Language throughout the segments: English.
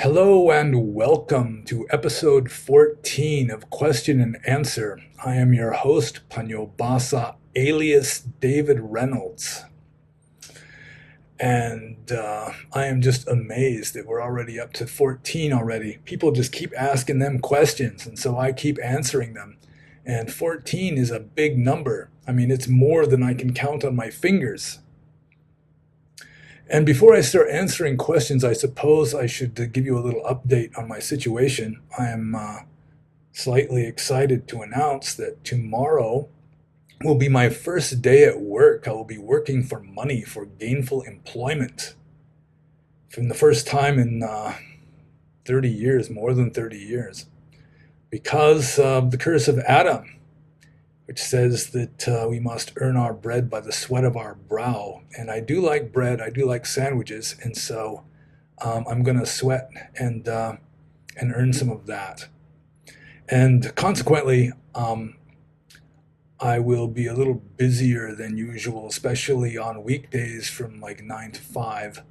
Hello and welcome to episode 14 of Question and Answer. I am your host, pannobhasa, alias David Reynolds. And I am just amazed that we're already up to 14 already. People just keep asking them questions, and so I keep answering them. And 14 is a big number. I mean, it's more than I can count on my fingers. And before I start answering questions, I suppose I should give you a little update on my situation. I am slightly excited to announce that tomorrow will be my first day at work. I will be working for money, for gainful employment. From the first time in 30 years, more than 30 years. Because of the curse of Adam, which says that we must earn our bread by the sweat of our brow. And I do like bread, I do like sandwiches, and so I'm going to sweat and earn some of that. And consequently, I will be a little busier than usual, especially on weekdays from like 9 to 5,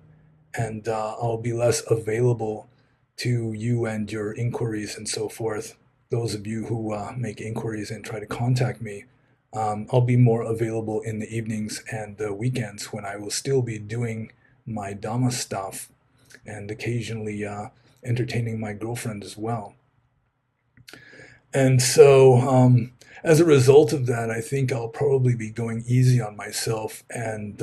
and I'll be less available to you and your inquiries and so forth. Those of you who make inquiries and try to contact me, I'll be more available in the evenings and the weekends when I will still be doing my Dhamma stuff and occasionally entertaining my girlfriend as well. And so as a result of that, I think I'll probably be going easy on myself and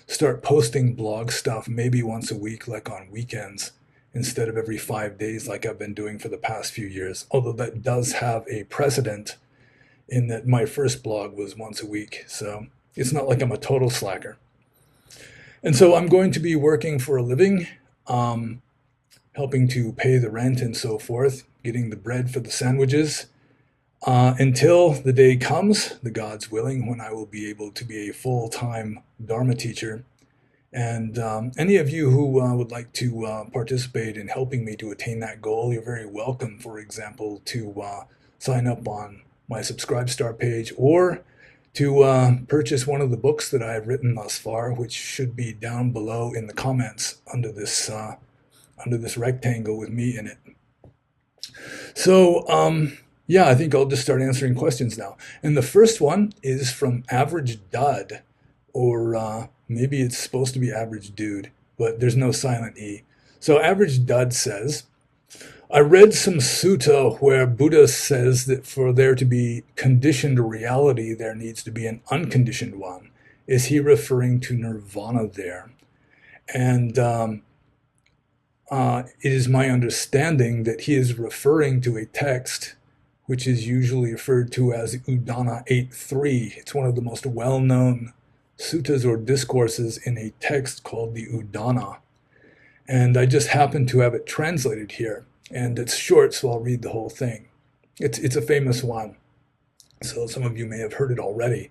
start posting blog stuff maybe once a week, like on weekends, instead of every 5 days like I've been doing for the past few years. Although that does have a precedent in that my first blog was once a week. So it's not like I'm a total slacker. And so I'm going to be working for a living, helping to pay the rent and so forth, getting the bread for the sandwiches, until the day comes, the God's willing, when I will be able to be a full-time Dharma teacher. And any of you who would like to participate in helping me to attain that goal, you're very welcome, for example, to sign up on my Subscribe Star page or to purchase one of the books that I have written thus far, which should be down below in the comments under this rectangle with me in it. So, yeah, I think I'll just start answering questions now. And the first one is from Average Dud, or maybe it's supposed to be Average Dude, but there's no silent E. So Average Dud says, I read some sutta where Buddha says that for there to be conditioned reality, there needs to be an unconditioned one. Is he referring to Nirvana there? And it is my understanding that he is referring to a text which is usually referred to as Udana 8.3. It's one of the most well-known suttas or discourses in a text called the Udana. And I just happen to have it translated here. And it's short, so I'll read the whole thing. It's a famous one, so some of you may have heard it already.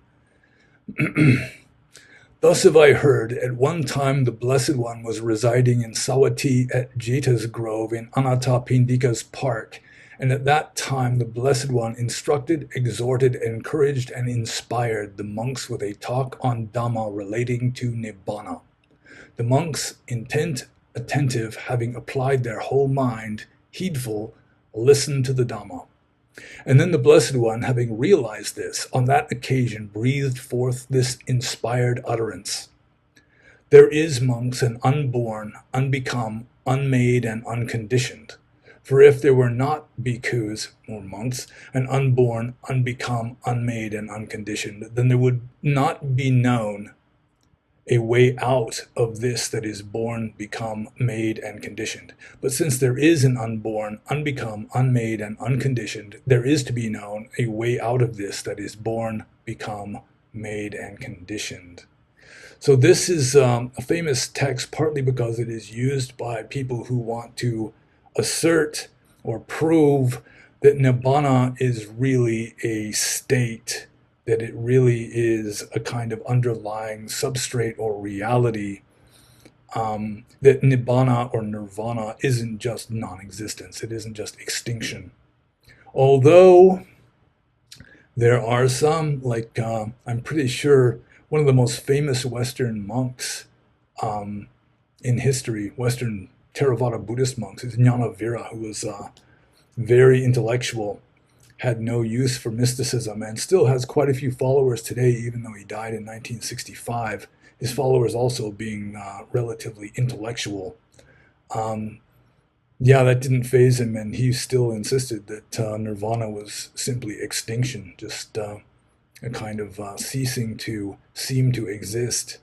Thus have I heard, at one time the Blessed One was residing in Sawati at Jeta's Grove in Anathapindika's park, and at that time the Blessed One instructed, exhorted, encouraged, and inspired the monks with a talk on Dhamma relating to Nibbana. The monks, intent, attentive, having applied their whole mind, heedful, listened to the Dhamma. And then the Blessed One, having realized this, on that occasion breathed forth this inspired utterance. There is, monks, an unborn, unbecome, unmade, and unconditioned. For if there were not bhikkhus, or monks, an unborn, unbecome, unmade, and unconditioned, then there would not be known a way out of this that is born, become, made, and conditioned. But since there is an unborn, unbecome, unmade, and unconditioned, there is to be known a way out of this that is born, become, made, and conditioned. So this is a famous text partly because it is used by people who want to assert or prove that Nibbana is really a state, that it really is a kind of underlying substrate or reality, that Nibbana or Nirvana isn't just non-existence, it isn't just extinction. Although there are some, like I'm pretty sure one of the most famous Western monks in history, Western Theravada Buddhist monks. It's Jnanavira, who was very intellectual, had no use for mysticism, and still has quite a few followers today, even though he died in 1965. His followers also being relatively intellectual. Yeah, that didn't faze him, and he still insisted that Nirvana was simply extinction, just a kind of ceasing to seem to exist.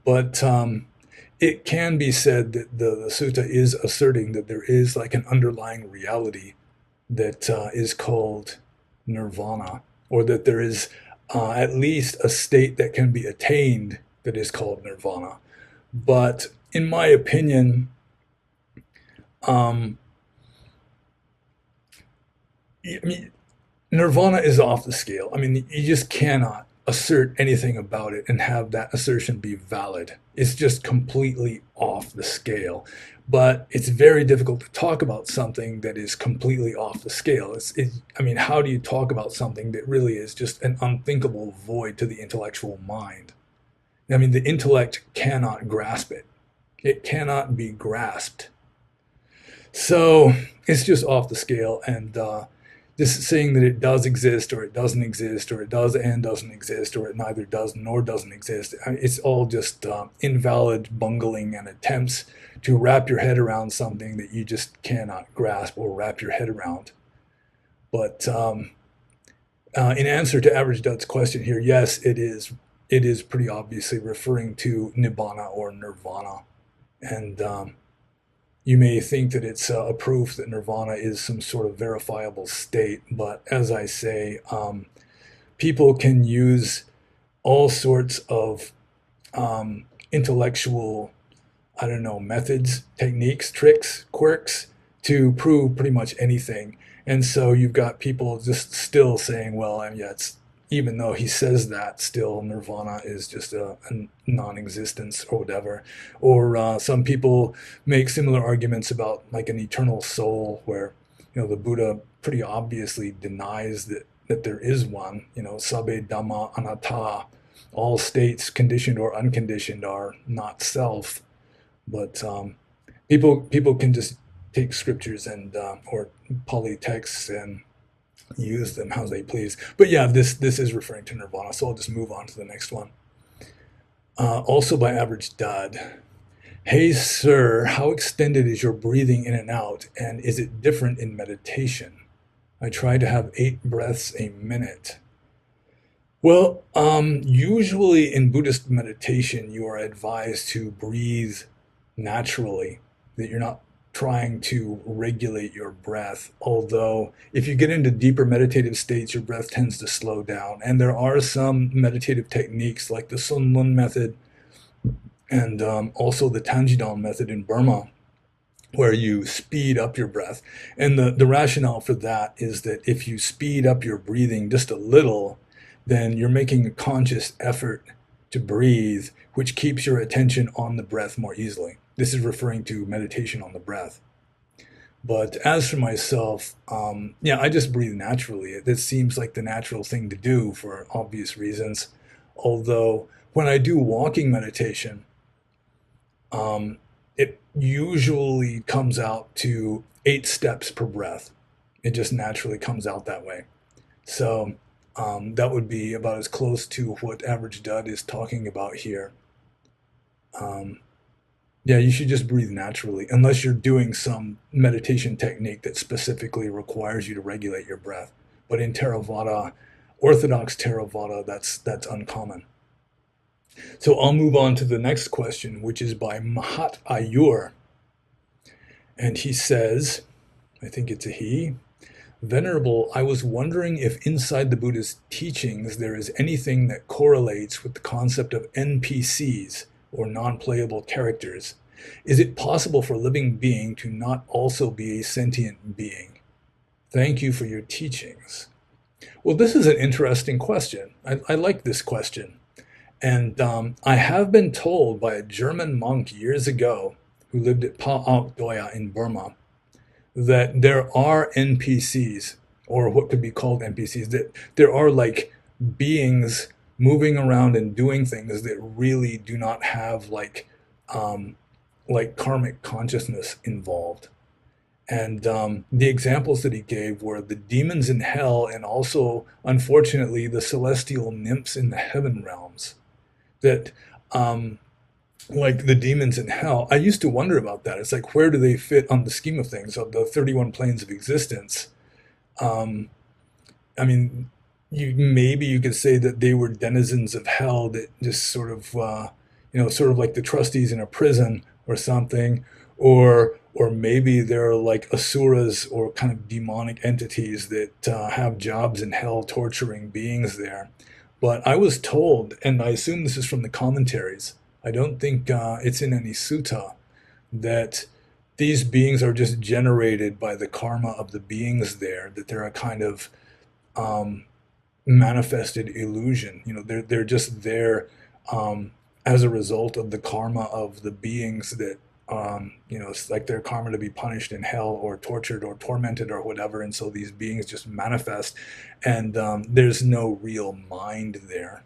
But it can be said that the sutta is asserting that there is like an underlying reality that is called nirvana, or that there is at least a state that can be attained that is called nirvana. But in my opinion, I mean, nirvana is off the scale. I mean, you just cannot assert anything about it and have that assertion be valid. It's just completely off the scale. But it's very difficult to talk about something that is completely off the scale. I mean, how do you talk about something that really is just an unthinkable void to the intellectual mind? I mean, the intellect cannot grasp it. It cannot be grasped. So it's just off the scale, and just saying that it does exist or it doesn't exist, or it does and doesn't exist, or it neither does nor doesn't exist, it's all just invalid bungling and attempts to wrap your head around something that you just cannot grasp or wrap your head around. But in answer to Average Dud's question here, yes, it is. It is pretty obviously referring to nibbana or nirvana, and you may think that it's a proof that nirvana is some sort of verifiable state, but as I say, people can use all sorts of intellectual, I don't know, methods, techniques, tricks, quirks to prove pretty much anything. And so you've got people just still saying, well, yeah, it's, even though he says that, still nirvana is just a non-existence or whatever. Or some people make similar arguments about like an eternal soul, where the Buddha pretty obviously denies that there is one. Sabbe Dhamma anatta, all states, conditioned or unconditioned, are not self. But people can just take scriptures and or Pali texts and use them how they please. But yeah, this is referring to nirvana, so I'll just move on to the next one. Also by Average Dud. Hey sir, how extended is your breathing in and out, and is it different in meditation? I try to have 8 breaths a minute. Well, usually in Buddhist meditation, you are advised to breathe naturally, that you're not trying to regulate your breath. Although if you get into deeper meditative states, your breath tends to slow down. And there are some meditative techniques like the Sunlun method and also the Tanjidon method in Burma, where you speed up your breath. And the rationale for that is that if you speed up your breathing just a little, then you're making a conscious effort to breathe, which keeps your attention on the breath more easily. This is referring to meditation on the breath. But as for myself, yeah, I just breathe naturally. This seems like the natural thing to do for obvious reasons. Although when I do walking meditation, it usually comes out to 8 steps per breath. It just naturally comes out that way. So that would be about as close to what Average Dud is talking about here. Yeah, you should just breathe naturally, unless you're doing some meditation technique that specifically requires you to regulate your breath. But in Theravada, Orthodox Theravada, that's uncommon. So I'll move on to the next question, which is by Mahat Ayur. And he says, I think it's a he, Venerable, I was wondering if inside the Buddha's teachings there is anything that correlates with the concept of NPCs, or non-playable characters. Is it possible for a living being to not also be a sentient being? Thank you for your teachings. Well, this is an interesting question. I like this question. And I have been told by a German monk years ago who lived at Pa Auk Doya in Burma that there are NPCs, or what could be called NPCs, that there are like beings moving around and doing things that really do not have like like karmic consciousness involved. And the examples that he gave were the demons in hell, and also, unfortunately, the celestial nymphs in the heaven realms. That, like the demons in hell, I used to wonder about that. It's like, where do they fit on the scheme of things, of the 31 planes of existence? Um, I mean, maybe you could say that they were denizens of hell that just sort of, sort of like the trustees in a prison or something, or maybe they're like asuras or kind of demonic entities that have jobs in hell, torturing beings there. But I was told, and I assume this is from the commentaries. I don't think it's in any sutta, that these beings are just generated by the karma of the beings there. That they're a kind of um, manifested illusion. They're just there as a result of the karma of the beings that it's like their karma to be punished in hell or tortured or tormented or whatever, and so these beings just manifest, and there's no real mind there.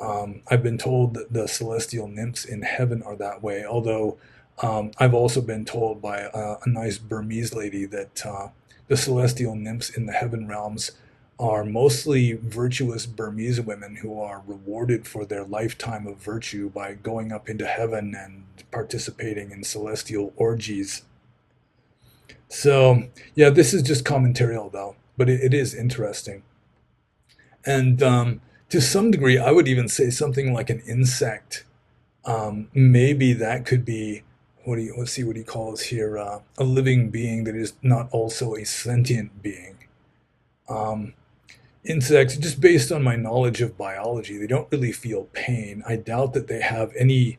I've been told that the celestial nymphs in heaven are that way, although I've also been told by a nice Burmese lady that the celestial nymphs in the heaven realms are mostly virtuous Burmese women who are rewarded for their lifetime of virtue by going up into heaven and participating in celestial orgies. So, yeah, this is just commentarial though, but it is interesting. And to some degree, I would even say something like an insect. Maybe that could be, let's see what he calls here, a living being that is not also a sentient being. Um, Insects, just based on my knowledge of biology, they don't really feel pain. I doubt that they have any,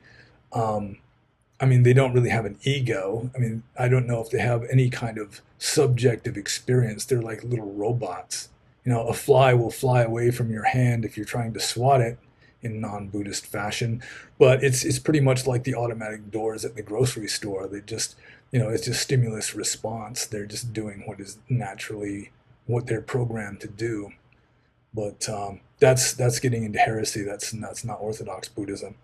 um, they don't really have an ego. I don't know if they have any kind of subjective experience. They're like little robots. A fly will fly away from your hand if you're trying to swat it in non-Buddhist fashion, but it's pretty much like the automatic doors at the grocery store. They just, it's just stimulus response. They're just doing what is naturally what they're programmed to do. But that's getting into heresy. That's not Orthodox Buddhism.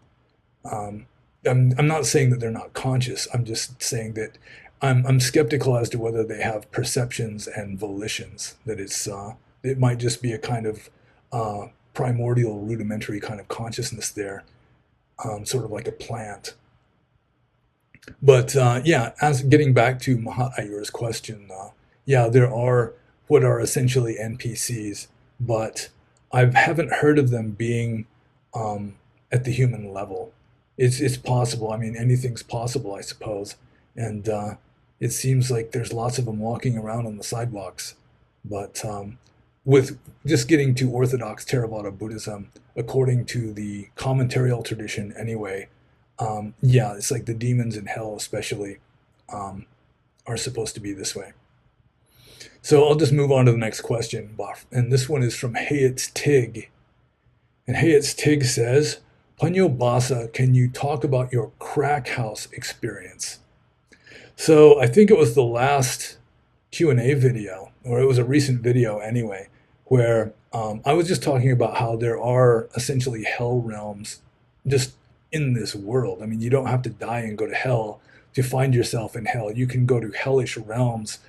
Um, I'm not saying that they're not conscious. I'm just saying that I'm skeptical as to whether they have perceptions and volitions. That it might just be a kind of primordial, rudimentary kind of consciousness there, sort of like a plant. But yeah, as getting back to Mahat Ayur's question, yeah, there are what are essentially NPCs, but I haven't heard of them being at the human level. It's possible. Anything's possible, I suppose. And it seems like there's lots of them walking around on the sidewalks. But with just getting to Orthodox Theravada Buddhism, according to the commentarial tradition anyway, yeah, it's like the demons in hell especially are supposed to be this way. So I'll just move on to the next question, and this one is from Hayat's Tig. And Hayat's Tig says, pannobhasa, can you talk about your crack house experience? So I think it was the last Q&A video, or it was a recent video anyway, where I was just talking about how there are essentially hell realms just in this world. You don't have to die and go to hell to find yourself in hell. You can go to hellish realms,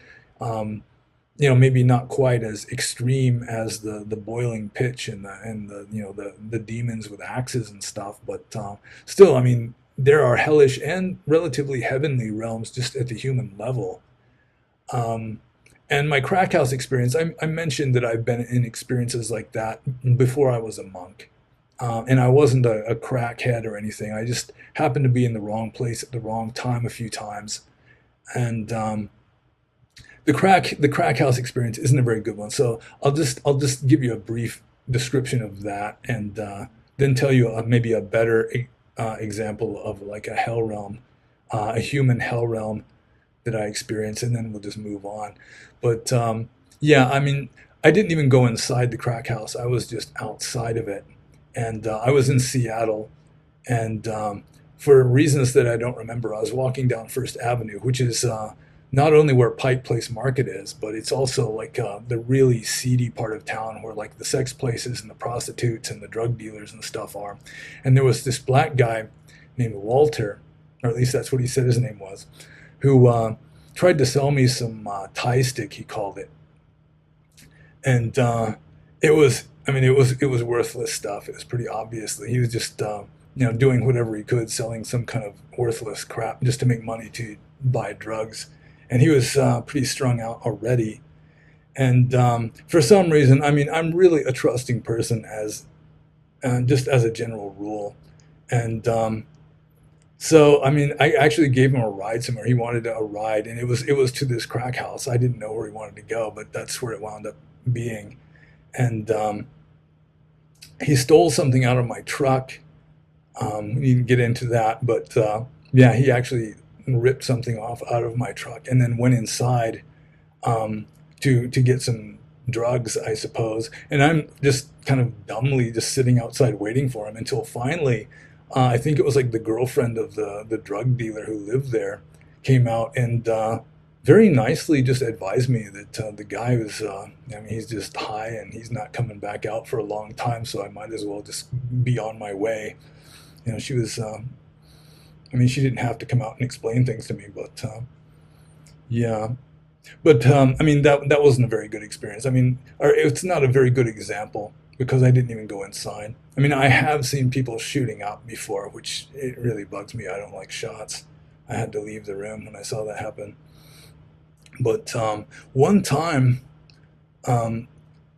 maybe not quite as extreme as the boiling pitch and the demons with axes and stuff, but still, there are hellish and relatively heavenly realms just at the human level. And my crack house experience, I mentioned that I've been in experiences like that before I was a monk. And I wasn't a crackhead or anything. I just happened to be in the wrong place at the wrong time a few times. And the crack house experience isn't a very good one. So I'll just give you a brief description of that, and then tell you maybe a better example of like a hell realm, a human hell realm that I experienced, and then we'll just move on. But yeah, I didn't even go inside the crack house. I was just outside of it, and I was in Seattle, and for reasons that I don't remember, I was walking down First Avenue, which is not only where Pike Place Market is, but it's also like the really seedy part of town where like the sex places and the prostitutes and the drug dealers and stuff are. And there was this black guy named Walter, or at least that's what he said his name was, who tried to sell me some Thai stick, he called it. And it was, I mean, it was worthless stuff. It was pretty obviously he was just doing whatever he could, selling some kind of worthless crap just to make money to buy drugs. And he was pretty strung out already. And for some reason, I mean, I'm really a trusting person as just as a general rule. And so, I mean, I actually gave him a ride somewhere. He wanted a ride, and it was to this crack house. I didn't know where he wanted to go, but that's where it wound up being. And he stole something out of my truck. You can get into that, but yeah, he actually ripped something off out of my truck, and then went inside to get some drugs, I suppose. And I'm just kind of dumbly just sitting outside waiting for him until finally, I think it was like the girlfriend of the drug dealer who lived there came out and very nicely just advised me that the guy was, I mean, he's just high and he's not coming back out for a long time, so I might as well just be on my way. She was, I mean, she didn't have to come out and explain things to me, but yeah. But I mean, that wasn't a very good experience. I mean, or it's not a very good example because I didn't even go inside. I mean, I have seen people shooting out before, which it really bugs me. I don't like shots. I had to leave the room when I saw that happen. But one time, I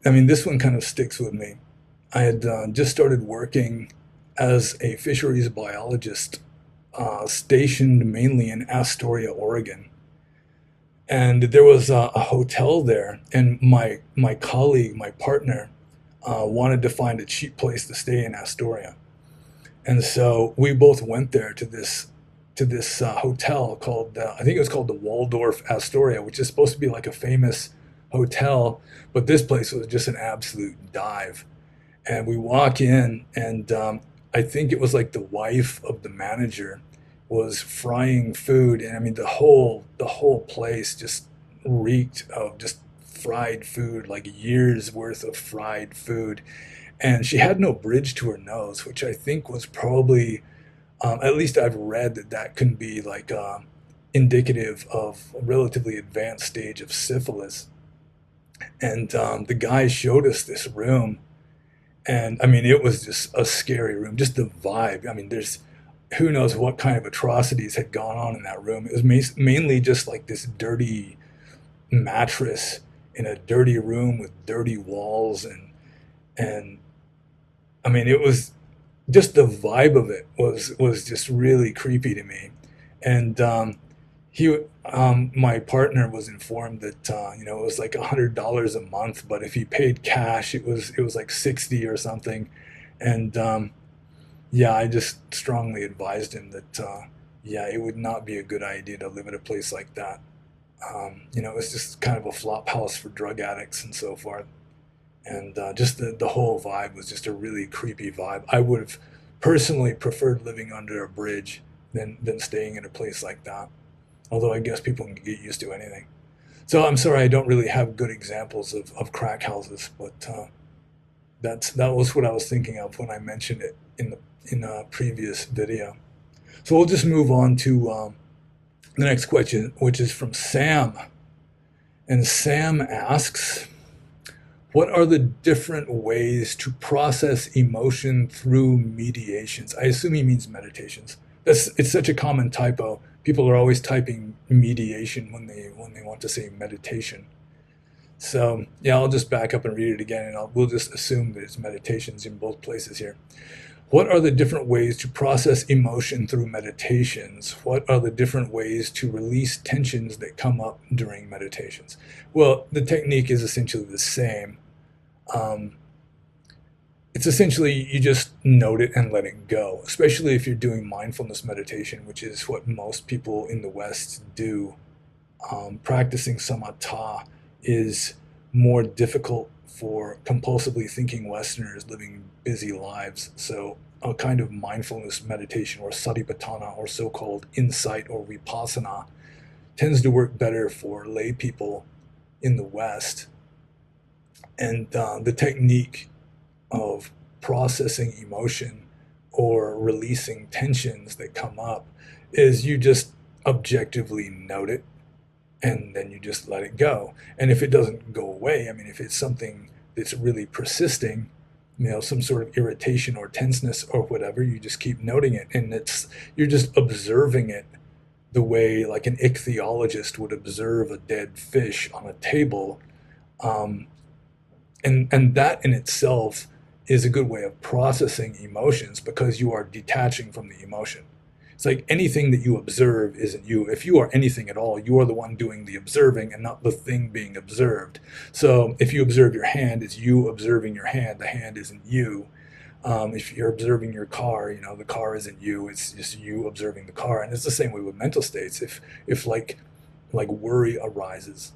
mean, this one kind of sticks with me. I had just started working as a fisheries biologist, stationed mainly in Astoria, Oregon. And there was a hotel there, and my colleague, my partner, wanted to find a cheap place to stay in Astoria, and so we both went there to this hotel called I think it was called the Waldorf Astoria, which is supposed to be like a famous hotel, but this place was just an absolute dive. And we walk in, and I think it was like the wife of the manager was frying food, and I mean the whole place just reeked of just fried food, like years worth of fried food. And she had no bridge to her nose, which I think was probably, at least I've read that can be like indicative of a relatively advanced stage of syphilis. And the guy showed us this room, and I mean it was just a scary room, just the vibe. I mean, there's who knows what kind of atrocities had gone on in that room. It was mainly just like this dirty mattress in a dirty room with dirty walls, and I mean it was just the vibe of it was just really creepy to me. And he my partner was informed that it was like $100 a month, but if he paid cash, it was like 60 or something. And yeah, I just strongly advised him that yeah, it would not be a good idea to live at a place like that. It was just kind of a flop house for drug addicts and so forth. And just the whole vibe was just a really creepy vibe. I would have personally preferred living under a bridge than staying in a place like that. Although I guess people can get used to anything. So I'm sorry I don't really have good examples of crack houses, but that was what I was thinking of when I mentioned it in a previous video. So we'll just move on to the next question, which is from Sam. And Sam asks, what are the different ways to process emotion through mediations? I assume he means meditations. It's such a common typo. People are always typing mediation when they want to say meditation. So yeah, I'll just back up and read it again, and we'll just assume that it's meditations in both places here. What are the different ways to process emotion through meditations? What are the different ways to release tensions that come up during meditations? Well, the technique is essentially the same. It's essentially you just note it and let it go, especially if you're doing mindfulness meditation, which is what most people in the West do. Practicing samatha is more difficult for compulsively thinking Westerners living busy lives. So a kind of mindfulness meditation or satipatthana, or so-called insight or vipassana, tends to work better for lay people in the West. And the technique of processing emotion or releasing tensions that come up is you just objectively note it, and then you just let it go. And if it doesn't go away, I mean, if it's something that's really persisting, some sort of irritation or tenseness or whatever, you just keep noting it, and you're just observing it the way like an ichthyologist would observe a dead fish on a table. um, and that in itself is a good way of processing emotions, because you are detaching from the emotion. It's like anything that you observe isn't you. If you are anything at all, you are the one doing the observing and not the thing being observed. So if you observe your hand, it's you observing your hand. The hand isn't you. If you're observing your car, the car isn't you. It's just you observing the car. And it's the same way with mental states. If like worry arises,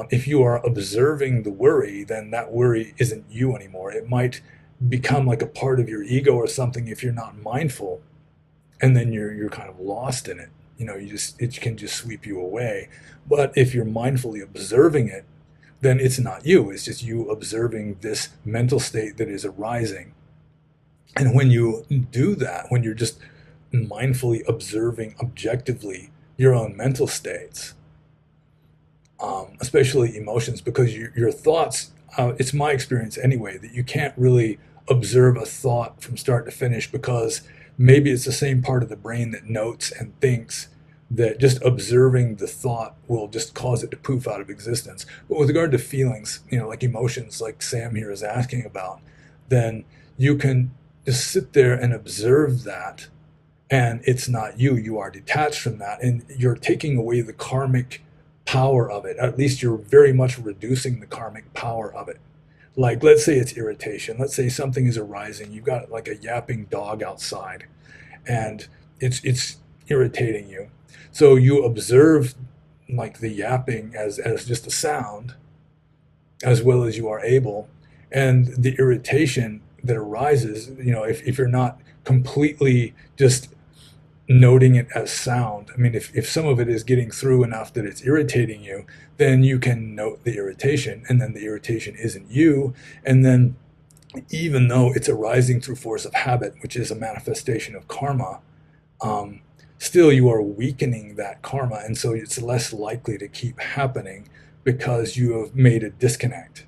if you are observing the worry, then that worry isn't you anymore. It might become like a part of your ego or something if you're not mindful, and then you're kind of lost in it. It can just sweep you away. But if you're mindfully observing it, then it's not you. It's just you observing this mental state that is arising. And when you do that, when you're just mindfully observing objectively your own mental states, especially emotions, because your thoughts, it's my experience anyway, that you can't really observe a thought from start to finish, because maybe it's the same part of the brain that notes and thinks, that just observing the thought will just cause it to poof out of existence. But with regard to feelings, like emotions, like Sam here is asking about, then you can just sit there and observe that, and it's not you. You are detached from that, and you're taking away the karmic power of it. At least you're very much reducing the karmic power of it. Like, let's say it's irritation. Let's say something is arising. You've got like a yapping dog outside, and it's irritating you. So you observe like the yapping as just a sound, as well as you are able, and the irritation that arises. If you're not completely just noting it as sound. I mean, if some of it is getting through enough that it's irritating you, then you can note the irritation, and then the irritation isn't you. And then, even though it's arising through force of habit, which is a manifestation of karma, still you are weakening that karma, and so it's less likely to keep happening, because you have made a disconnect.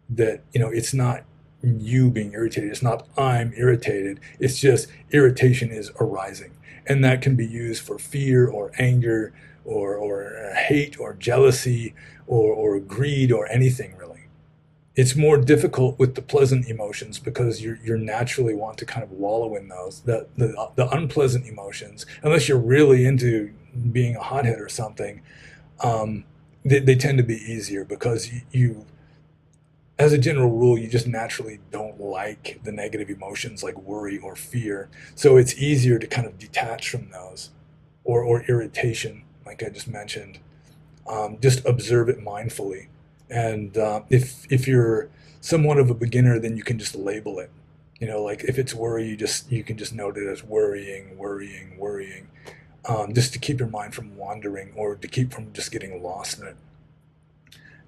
That it's not you being irritated, it's not I'm irritated, it's just irritation is arising. And that can be used for fear or anger or hate or jealousy or greed or anything, really. It's more difficult with the pleasant emotions, because you're naturally want to kind of wallow in those. The unpleasant emotions, unless you're really into being a hothead or something, they tend to be easier, because you as a general rule, you just naturally don't like the negative emotions like worry or fear. So it's easier to kind of detach from those, or irritation, like I just mentioned. Just observe it mindfully. And if you're somewhat of a beginner, then you can just label it. Like if it's worry, you can just note it as worrying, worrying, worrying, just to keep your mind from wandering, or to keep from just getting lost in it.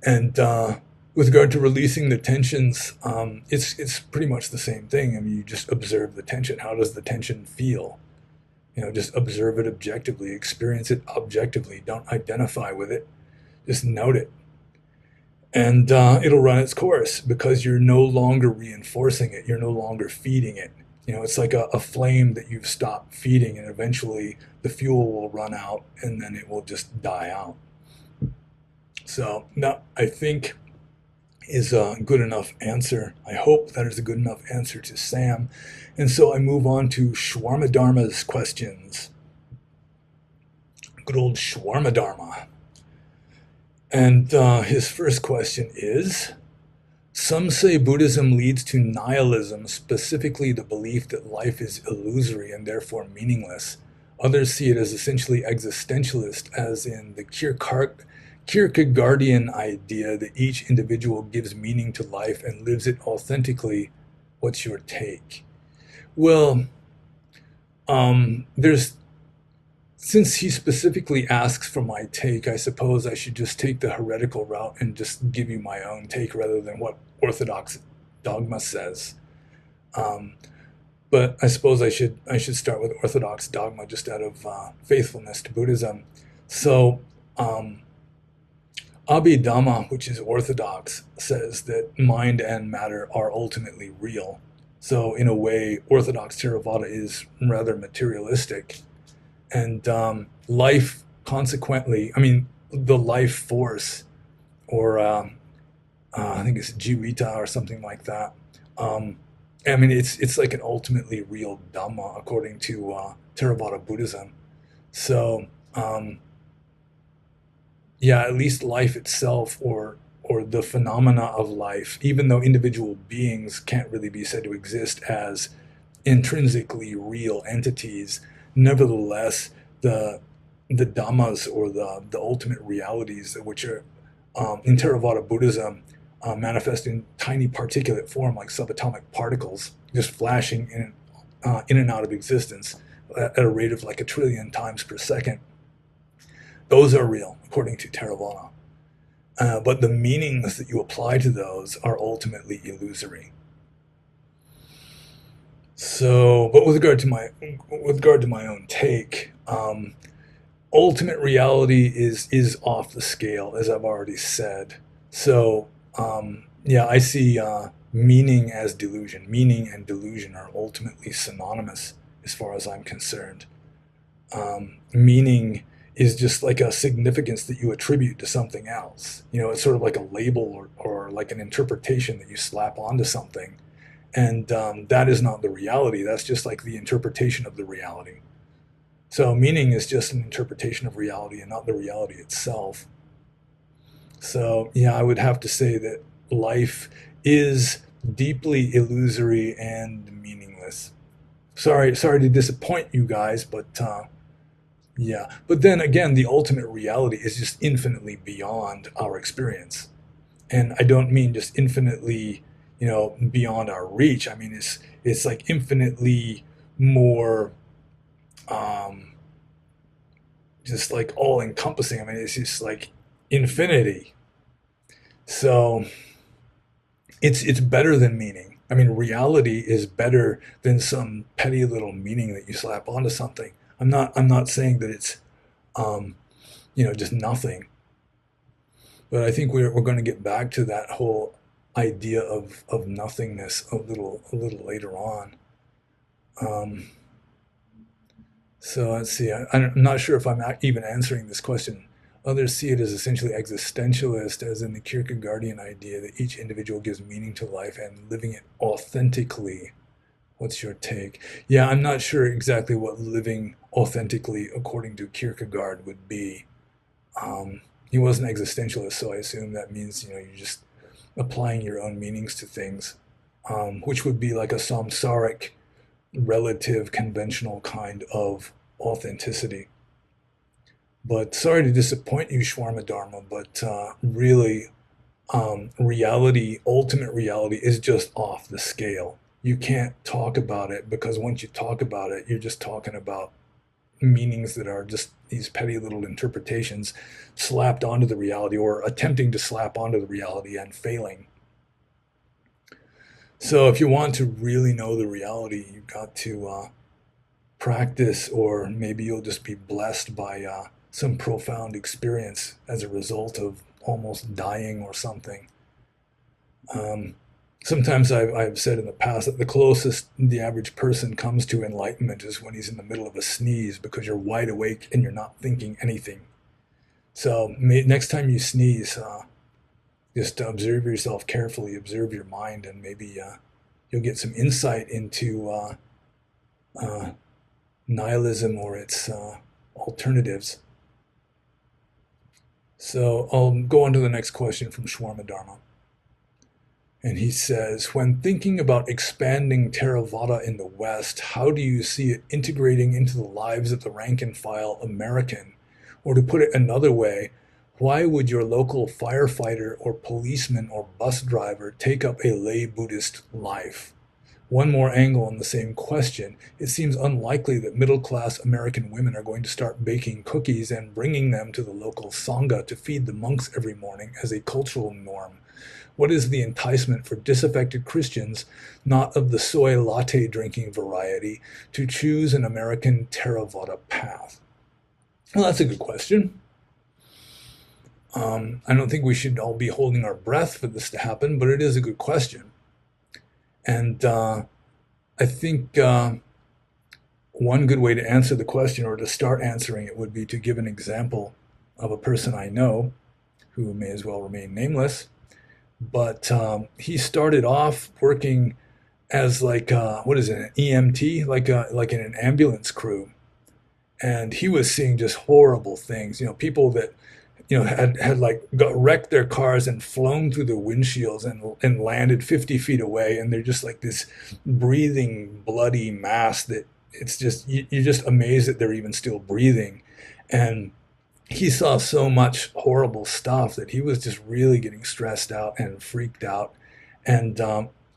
And with regard to releasing the tensions, it's pretty much the same thing. I mean, you just observe the tension. How does the tension feel? Just observe it objectively, experience it objectively. Don't identify with it. Just note it. And it'll run its course, because you're no longer reinforcing it. You're no longer feeding it. It's like a flame that you've stopped feeding, and eventually the fuel will run out, and then it will just die out. So that, I think, is a good enough answer. I hope that is a good enough answer to Sam. And so I move on to Shawarma Dharma's questions. Good old Shawarma Dharma. And his first question is, some say Buddhism leads to nihilism, specifically the belief that life is illusory and therefore meaningless. Others see it as essentially existentialist, as in the Kierkegaardian idea that each individual gives meaning to life and lives it authentically. What's your take? Well, since he specifically asks for my take, I suppose I should just take the heretical route and just give you my own take, rather than what Orthodox dogma says. But I suppose I should start with Orthodox dogma just out of faithfulness to Buddhism. So um, Abhidhamma, which is Orthodox, says that mind and matter are ultimately real. So in a way, Orthodox Theravada is rather materialistic, and life, consequently, I mean, the life force, or I think it's Jivita or something like that. Um, I mean, it's like an ultimately real Dhamma according to Theravada Buddhism. So yeah, at least life itself, or the phenomena of life, even though individual beings can't really be said to exist as intrinsically real entities, nevertheless, the the dhammas, or the ultimate realities, which are in Theravada Buddhism, manifest in tiny particulate form, like subatomic particles, just flashing in and out of existence at a rate of like 1 trillion times per second. Those are real, according to Theravada. But the meanings that you apply to those are ultimately illusory. So, but with regard to my own take, ultimate reality is off the scale, as I've already said. So, yeah, I see meaning as delusion. Meaning and delusion are ultimately synonymous, as far as I'm concerned. Meaning is just like a significance that you attribute to something else. It's sort of like a label, or like an interpretation that you slap onto something. And that is not the reality. That's just like the interpretation of the reality. So meaning is just an interpretation of reality and not the reality itself. So yeah, I would have to say that life is deeply illusory and meaningless. Sorry to disappoint you guys, but yeah. But then again, the ultimate reality is just infinitely beyond our experience. And I don't mean just infinitely, beyond our reach. I mean, it's like infinitely more, um, just like all encompassing. I mean, it's just like infinity. So it's better than meaning. I mean, reality is better than some petty little meaning that you slap onto something. I'm not saying that it's um, just nothing. But I think we're going to get back to that whole idea of nothingness a little later on. Um, so let's see. I'm not sure if I'm even answering this question. Others see it as essentially existentialist, as in the Kierkegaardian idea that each individual gives meaning to life and living it authentically. What's your take? Yeah, I'm not sure exactly what living authentically, according to Kierkegaard, would be. He was an existentialist, so I assume that means you're just applying your own meanings to things, which would be like a samsaric, relative, conventional kind of authenticity. But sorry to disappoint you, Shwarma Dharma, but really, reality, ultimate reality, is just off the scale. You can't talk about it, because once you talk about it, you're just talking about meanings that are just these petty little interpretations slapped onto the reality, or attempting to slap onto the reality and failing. So if you want to really know the reality, you've got to practice, or maybe you'll just be blessed by some profound experience as a result of almost dying or something. Um, Sometimes I've said in the past that the closest the average person comes to enlightenment is when he's in the middle of a sneeze, because you're wide awake and you're not thinking anything. So next time you sneeze, just observe yourself carefully, observe your mind, and maybe you'll get some insight into uh, nihilism or its alternatives. So I'll go on to the next question from Shwarma Dharma. And he says, when thinking about expanding Theravada in the West, how do you see it integrating into the lives of the rank and file American? Or to put it another way, why would your local firefighter or policeman or bus driver take up a lay Buddhist life? One more angle on the same question. It seems unlikely that middle-class American women are going to start baking cookies and bringing them to the local sangha to feed the monks every morning as a cultural norm. What is the enticement for disaffected Christians, not of the soy latte drinking variety, to choose an American Theravada path? Well, that's a good question. I don't think we should all be holding our breath for this to happen, but it is a good question. And I think one good way to answer the question, or to start answering it, would be to give an example of a person I know who may as well remain nameless. But he started off working as like what is it, an EMT, like in an ambulance crew, and he was seeing just horrible things. People that had like got wrecked their cars and flown through the windshields and landed 50 feet away, and they're just like this breathing bloody mass that it's just you're just amazed that they're even still breathing. And he saw so much horrible stuff that he was just really getting stressed out and freaked out. And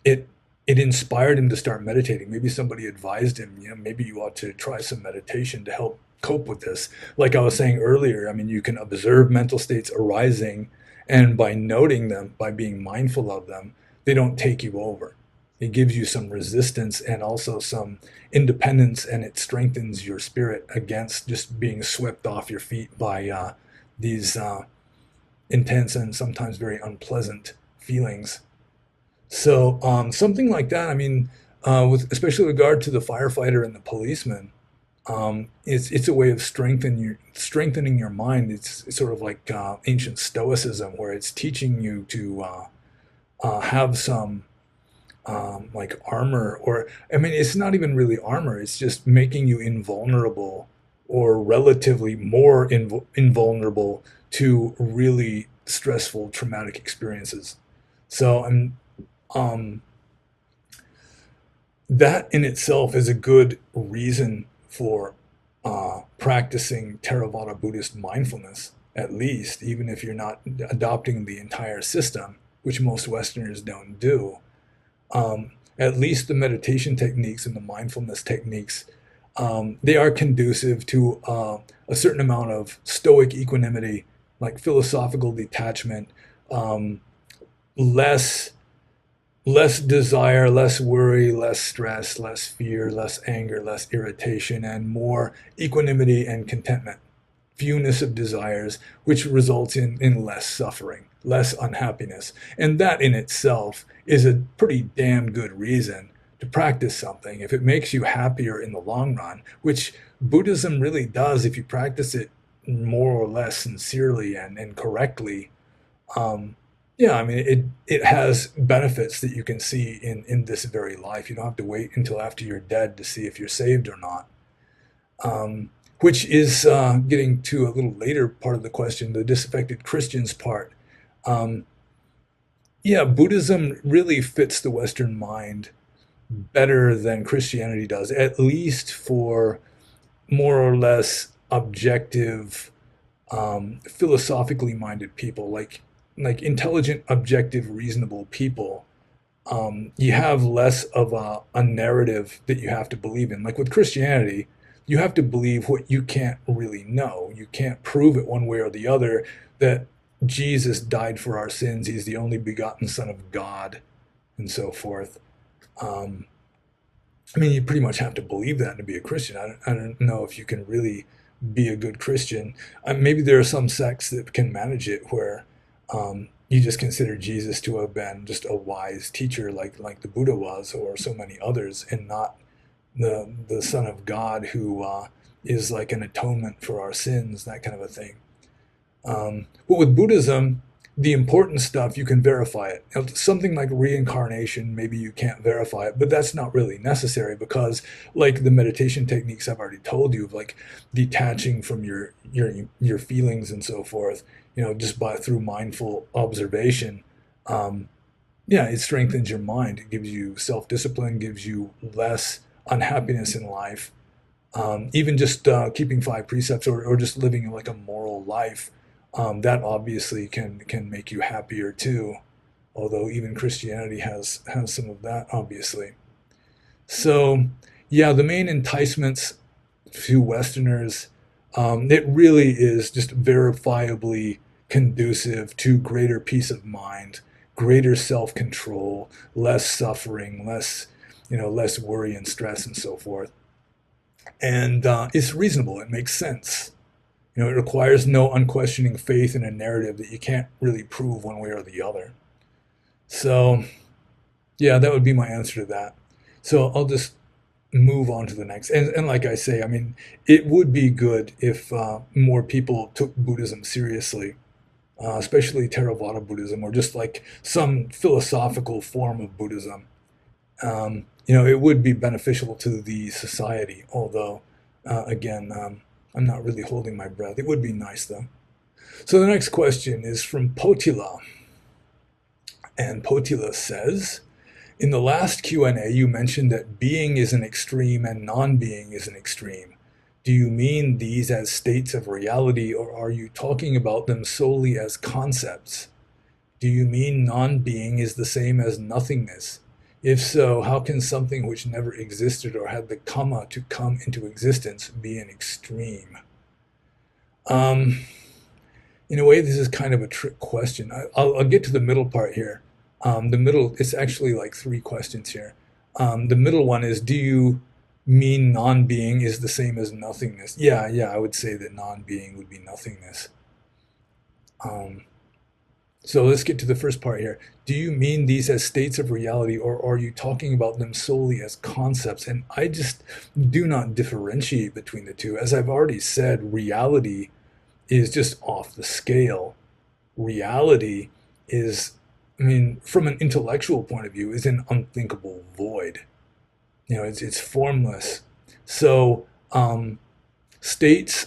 it inspired him to start meditating. Maybe somebody advised him, maybe you ought to try some meditation to help cope with this. Like I was saying earlier, I mean, you can observe mental states arising, and by noting them, by being mindful of them, they don't take you over. It gives you some resistance and also some independence, and it strengthens your spirit against just being swept off your feet by these intense and sometimes very unpleasant feelings. So something like that. I mean, with especially with regard to the firefighter and the policeman, it's a way of strengthening your mind. It's sort of like ancient Stoicism, where it's teaching you to have some like armor, or I mean, it's not even really armor. It's just making you invulnerable, or relatively more invulnerable to really stressful, traumatic experiences. So, um, that in itself is a good reason for practicing Theravada Buddhist mindfulness, at least, even if you're not adopting the entire system, which most Westerners don't do. At least the meditation techniques and the mindfulness techniques, they are conducive to a certain amount of stoic equanimity, like philosophical detachment, um, less less desire, less worry, less stress, less fear, less anger, less irritation, and more equanimity and contentment. Fewness of desires, which results in less suffering, less unhappiness. And that in itself is a pretty damn good reason to practice something. If it makes you happier in the long run, which Buddhism really does if you practice it more or less sincerely and correctly, um, yeah, I mean, it has benefits that you can see in this very life. You don't have to wait until after you're dead to see if you're saved or not. Which is getting to a little later part of the question, the disaffected Christians part. Um, yeah, Buddhism really fits the Western mind better than Christianity does, at least for more or less objective, philosophically minded people, like intelligent, objective, reasonable people. You have less of a narrative that you have to believe in. Like with Christianity, you have to believe what you can't really know. You can't prove it one way or the other that Jesus died for our sins. He's the only begotten Son of God, and so forth. Um, I mean, you pretty much have to believe that to be a Christian. I don't know if you can really be a good Christian. Maybe there are some sects that can manage it where you just consider Jesus to have been just a wise teacher, like the Buddha was, or so many others, and not the Son of God who is like an atonement for our sins, that kind of a thing. But with Buddhism, the important stuff, you can verify it. Something like reincarnation, maybe you can't verify it, but that's not really necessary because, like the meditation techniques I've already told you, of like detaching from your feelings and so forth, just by through mindful observation, um, yeah, it strengthens your mind. It gives you self-discipline, gives you less unhappiness in life. Even just keeping five precepts, or just living like a moral life, that obviously can make you happier too. Although even Christianity has some of that, obviously. So, yeah, the main enticements to Westerners, it really is just verifiably conducive to greater peace of mind, greater self-control, less suffering, less worry and stress and so forth. And it's reasonable. It makes sense. It requires no unquestioning faith in a narrative that you can't really prove one way or the other. So, yeah, that would be my answer to that. So I'll just move on to the next. And like I say, I mean, it would be good if more people took Buddhism seriously, especially Theravada Buddhism or just like some philosophical form of Buddhism. It would be beneficial to the society, although, again, I'm not really holding my breath. It would be nice, though. So the next question is from Potila. And Potila says, in the last Q&A, you mentioned that being is an extreme and non-being is an extreme. Do you mean these as states of reality, or are you talking about them solely as concepts? Do you mean non-being is the same as nothingness? If so, how can something which never existed or had the karma to come into existence be an extreme? In a way, this is kind of a trick question. I'll get to the middle part here. It's actually like three questions here. The middle one is, do you mean non-being is the same as nothingness? Yeah, I would say that non-being would be nothingness. So let's get to the first part here. Do you mean these as states of reality, or are you talking about them solely as concepts? And I just do not differentiate between the two. As I've already said, reality is just off the scale. Reality is, I mean, from an intellectual point of view, is an unthinkable void. It's formless. So states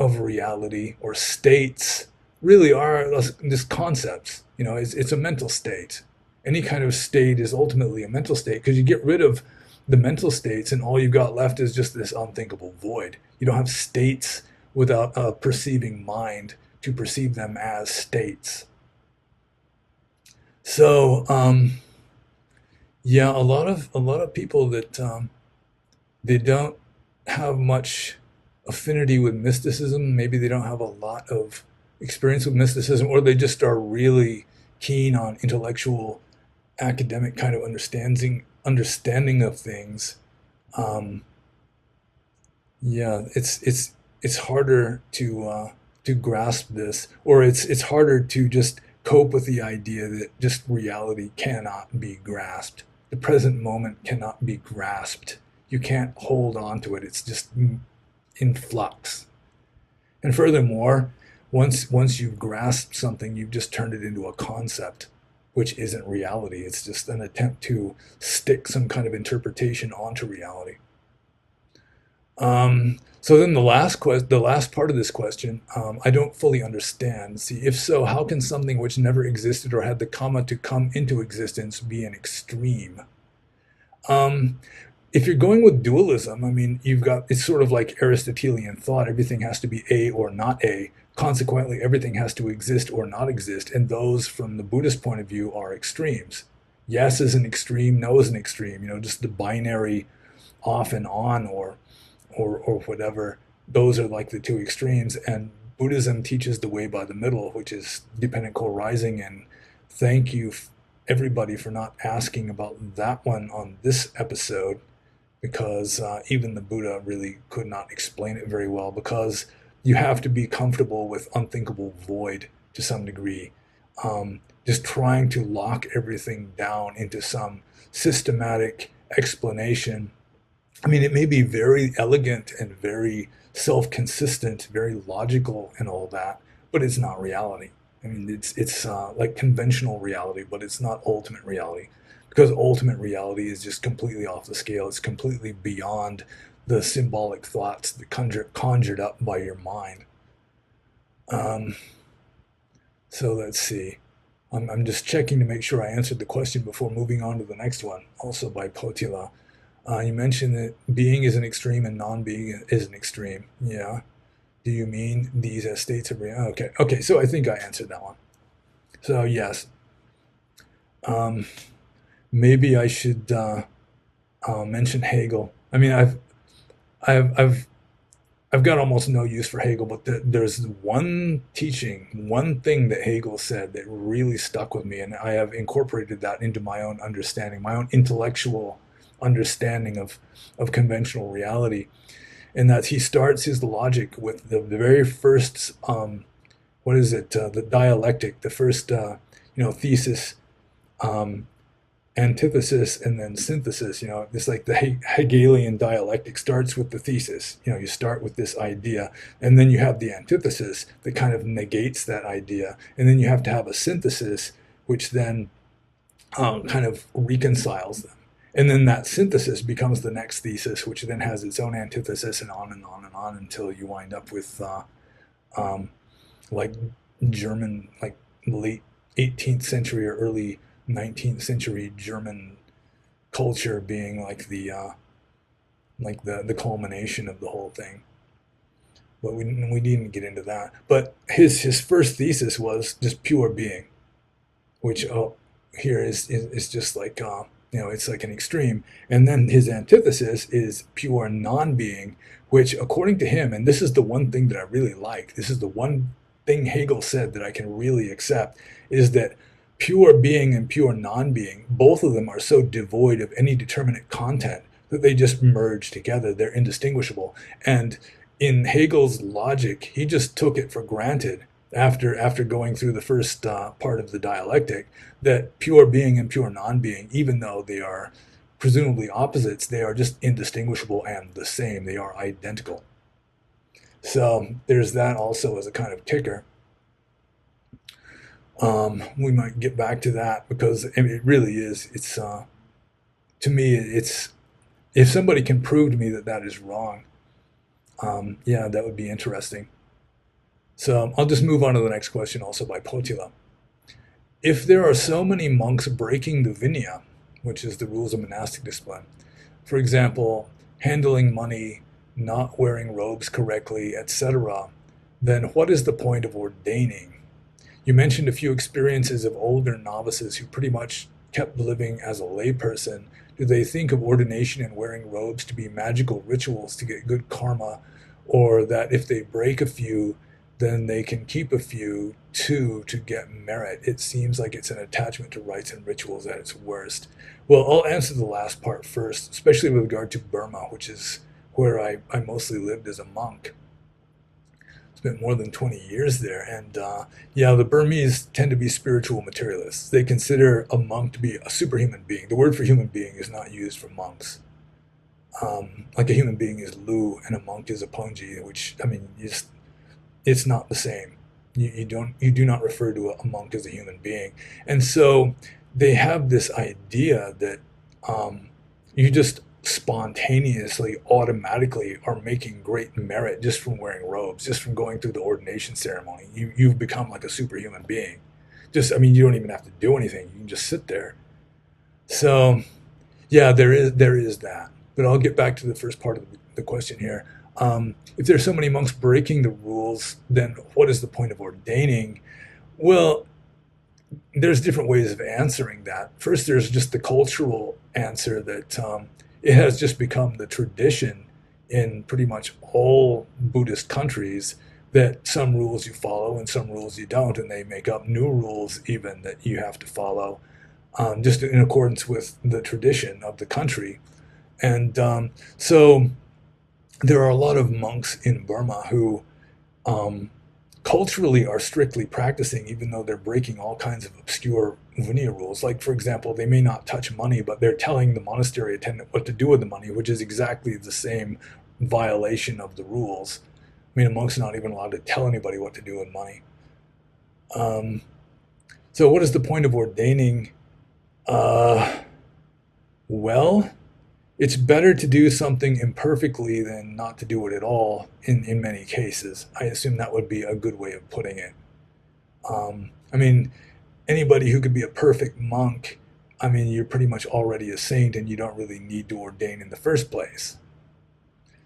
of reality or states really are just concepts. It's a mental state. Any kind of state is ultimately a mental state, because you get rid of the mental states and all you've got left is just this unthinkable void. You don't have states without a perceiving mind to perceive them as states. So, yeah, a lot of people that they don't have much affinity with mysticism. Maybe they don't have a lot of experience with mysticism, or they just are really keen on intellectual, academic kind of understanding of things. Yeah, it's harder to grasp this, or it's harder to just cope with the idea that just reality cannot be grasped. The present moment cannot be grasped. You can't hold on to it. It's just in flux. And furthermore, once you've grasped something, you've just turned it into a concept, which isn't reality. It's just an attempt to stick some kind of interpretation onto reality. So then the last part of this question, I don't fully understand. See, if so, how can something which never existed or had the karma to come into existence be an extreme? If you're going with dualism, I mean, it's sort of like Aristotelian thought. Everything has to be A or not A. Consequently, everything has to exist or not exist. And those, from the Buddhist point of view, are extremes. Yes is an extreme, no is an extreme. Just the binary off and on, or whatever. Those are like the two extremes. And Buddhism teaches the way by the middle, which is dependent co-arising. And thank you, everybody, for not asking about that one on this episode, because even the Buddha really could not explain it very well, because you have to be comfortable with unthinkable void to some degree. Just trying to lock everything down into some systematic explanation. I mean, it may be very elegant and very self-consistent, very logical and all that, but it's not reality. I mean, it's like conventional reality, but it's not ultimate reality, because ultimate reality is just completely off the scale. It's completely beyond the symbolic thoughts that conjured up by your mind. So let's see. I'm just checking to make sure I answered the question before moving on to the next one, also by Potila. You mentioned that being is an extreme and non-being is an extreme. Yeah. Do you mean these as states of reality? Okay, so I think I answered that one. So yes. Maybe I should mention Hegel. I mean, I've, I've, I've got almost no use for Hegel, but there's one teaching, one thing that Hegel said that really stuck with me, and I have incorporated that into my own understanding, my own intellectual understanding of conventional reality. And that he starts his logic with the very first, what is it, the dialectic, the first, thesis, um, antithesis, and then synthesis. It's like the Hegelian dialectic starts with the thesis. You start with this idea, and then you have the antithesis that kind of negates that idea, and then you have to have a synthesis, which then kind of reconciles them. And then that synthesis becomes the next thesis, which then has its own antithesis, and on and on and on until you wind up with um, like German, like late 18th century or early 19th century German culture being like the culmination of the whole thing. But we didn't get into that. But his first thesis was just pure being, which here is just like it's like an extreme. And then his antithesis is pure non-being, which according to him, and this is the one thing that I really like, this is the one thing Hegel said that I can really accept, is that pure being and pure non-being, both of them are so devoid of any determinate content that they just merge together. They're indistinguishable. And in Hegel's logic, he just took it for granted after going through the first part of the dialectic, that pure being and pure non-being, even though they are presumably opposites, they are just indistinguishable and the same. They are identical. So there's that also as a kind of kicker. We might get back to that because it really is. It's to me, it's if somebody can prove to me that that is wrong, yeah, that would be interesting. So I'll just move on to the next question, also by Potila. If there are so many monks breaking the Vinaya, which is the rules of monastic discipline, for example, handling money, not wearing robes correctly, etc., then what is the point of ordaining? You mentioned a few experiences of older novices who pretty much kept living as a layperson. Do they think of ordination and wearing robes to be magical rituals to get good karma, or that if they break a few, then they can keep a few too to get merit? It seems like it's an attachment to rites and rituals at its worst. Well, I'll answer the last part first, especially with regard to Burma, which is where I mostly lived as a monk. Spent more than 20 years there. And yeah, the Burmese tend to be spiritual materialists. They consider a monk to be a superhuman being. The word for human being is not used for monks. Like a human being is Lu and a monk is a Ponji, which, I mean, it's not the same. You do not refer to a monk as a human being. And so they have this idea that you just spontaneously, automatically are making great merit just from wearing robes, just from going through the ordination ceremony. You've become like a superhuman being. Just, I mean, you don't even have to do anything. You can just sit there. So yeah, there is that. But I'll get back to the first part of the question here. If there's so many monks breaking the rules, then what is the point of ordaining? Well, there's different ways of answering that. First, there's just the cultural answer that it has just become the tradition in pretty much all Buddhist countries that some rules you follow and some rules you don't, and they make up new rules even that you have to follow, just in accordance with the tradition of the country. And so there are a lot of monks in Burma who culturally are strictly practicing, even though they're breaking all kinds of obscure Vinaya rules. Like, for example, they may not touch money, but they're telling the monastery attendant what to do with the money, which is exactly the same violation of the rules. I mean, a monk's not even allowed to tell anybody what to do with money. So what is the point of ordaining? Well, it's better to do something imperfectly than not to do it at all in many cases. I assume that would be a good way of putting it. I mean, anybody who could be a perfect monk, I mean, you're pretty much already a saint and you don't really need to ordain in the first place.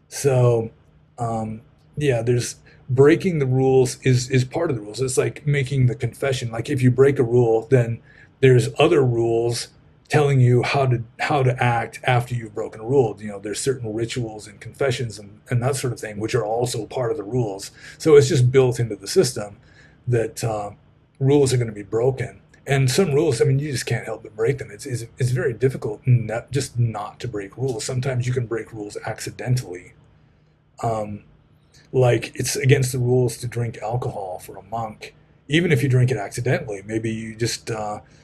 So, yeah, there's breaking the rules is part of the rules. It's like making the confession. Like if you break a rule, then there's other rules telling you how to act after you've broken a rule. There's certain rituals and confessions and that sort of thing, which are also part of the rules. So it's just built into the system that rules are going to be broken. And some rules, I mean, you just can't help but break them. It's very difficult just not to break rules. Sometimes you can break rules accidentally. Um, like it's against the rules to drink alcohol for a monk, even if you drink it accidentally. Maybe you just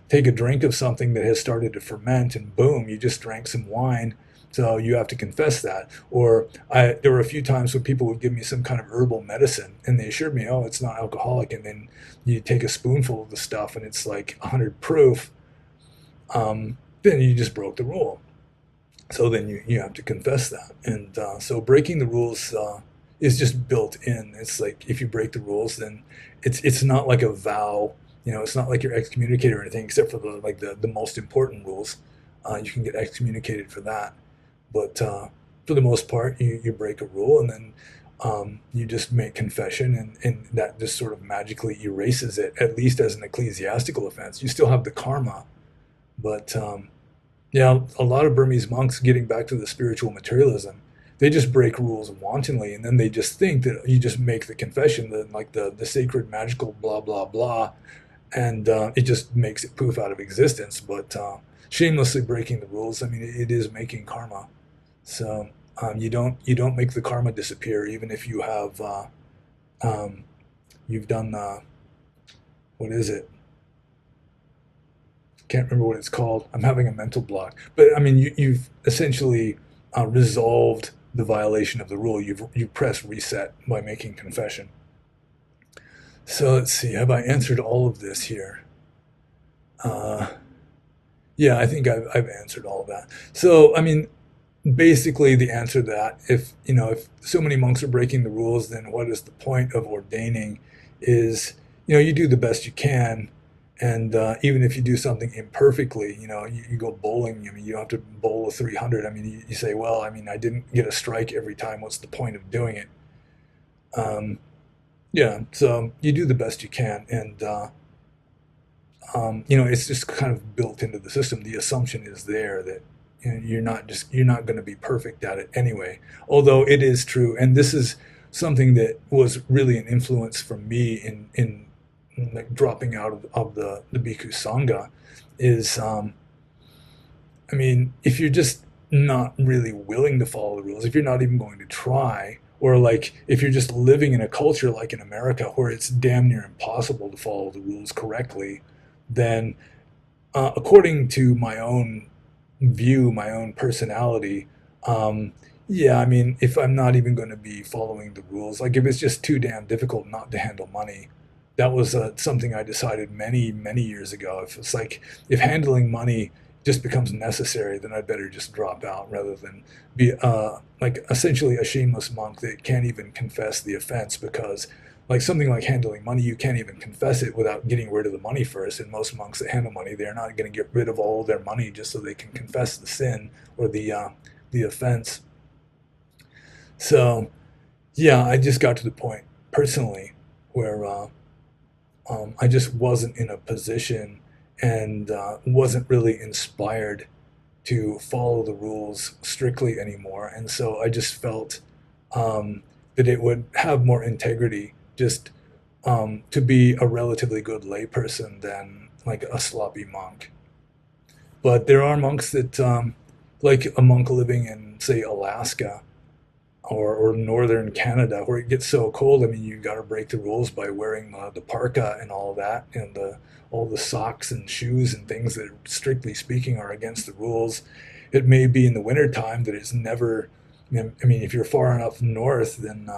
take a drink of something that has started to ferment, and boom, you just drank some wine. So you have to confess that. Or there were a few times when people would give me some kind of herbal medicine, and they assured me, "Oh, it's not alcoholic," and then you take a spoonful of the stuff, and it's like 100 proof. Then you just broke the rule. So then you have to confess that. And so breaking the rules is just built in. It's like if you break the rules, then it's not like a vow. It's not like you're excommunicated or anything, except for the most important rules. You can get excommunicated for that. But for the most part, you break a rule, and then you just make confession, and that just sort of magically erases it, at least as an ecclesiastical offense. You still have the karma, but yeah, a lot of Burmese monks, getting back to the spiritual materialism, they just break rules wantonly, and then they just think that you just make the confession, the sacred magical blah blah blah, and it just makes it poof out of existence. But shamelessly breaking the rules, I mean, it is making karma. So you don't make the karma disappear, even if you have you've done what is it? Can't remember what it's called. I'm having a mental block. But I mean, you've essentially resolved the violation of the rule. You press reset by making confession. So let's see. Have I answered all of this here? Uh, yeah, I think I've answered all of that. So I mean, basically the answer to that, if so many monks are breaking the rules, then what is the point of ordaining? Is you do the best you can, and even if you do something imperfectly, you go bowling. I mean, you don't have to bowl a 300. I mean, you say, well, I mean, I didn't get a strike every time. What's the point of doing it? Um, yeah, so you do the best you can, and it's just kind of built into the system. The assumption is there that you're not going to be perfect at it anyway. Although it is true, and this is something that was really an influence for me in like dropping out of the Bhikkhu Sangha, is I mean, if you're just not really willing to follow the rules, if you're not even going to try, or like if you're just living in a culture like in America where it's damn near impossible to follow the rules correctly, then according to my own view, my own personality, yeah, I mean, if I'm not even going to be following the rules, like if it's just too damn difficult not to handle money, that was something I decided many, many years ago. If it's like, if handling money just becomes necessary, then I'd better just drop out rather than be like essentially a shameless monk that can't even confess the offense, because like something like handling money, you can't even confess it without getting rid of the money first. And most monks that handle money, they're not going to get rid of all their money just so they can confess the sin or the offense. So yeah, I just got to the point personally where I just wasn't in a position and wasn't really inspired to follow the rules strictly anymore. And so I just felt that it would have more integrity just to be a relatively good layperson than like a sloppy monk. But there are monks that, like a monk living in, say, Alaska or northern Canada, where it gets so cold. I mean, you got to break the rules by wearing the parka and all that, and all the socks and shoes and things that, strictly speaking, are against the rules. It may be in the wintertime that it's never. I mean, if you're far enough north, then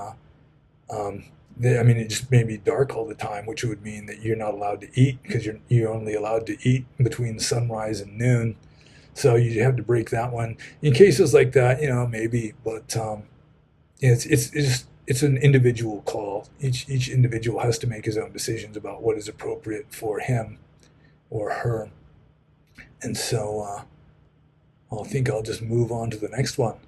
um, I mean, it just may be dark all the time, which would mean that you're not allowed to eat, because you're only allowed to eat between sunrise and noon. So you have to break that one. In cases like that, maybe, but it's an individual call. Each individual has to make his own decisions about what is appropriate for him or her. And so I think I'll just move on to the next one.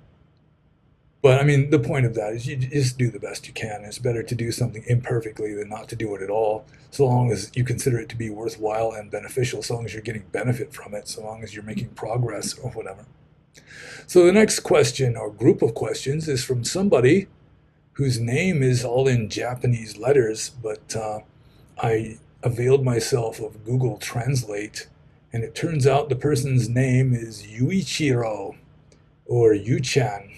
But I mean, the point of that is you just do the best you can. It's better to do something imperfectly than not to do it at all, so long as you consider it to be worthwhile and beneficial, so long as you're getting benefit from it, so long as you're making progress or whatever. So the next question or group of questions is from somebody whose name is all in Japanese letters, but I availed myself of Google Translate, and it turns out the person's name is Yuichiro or Yuchan.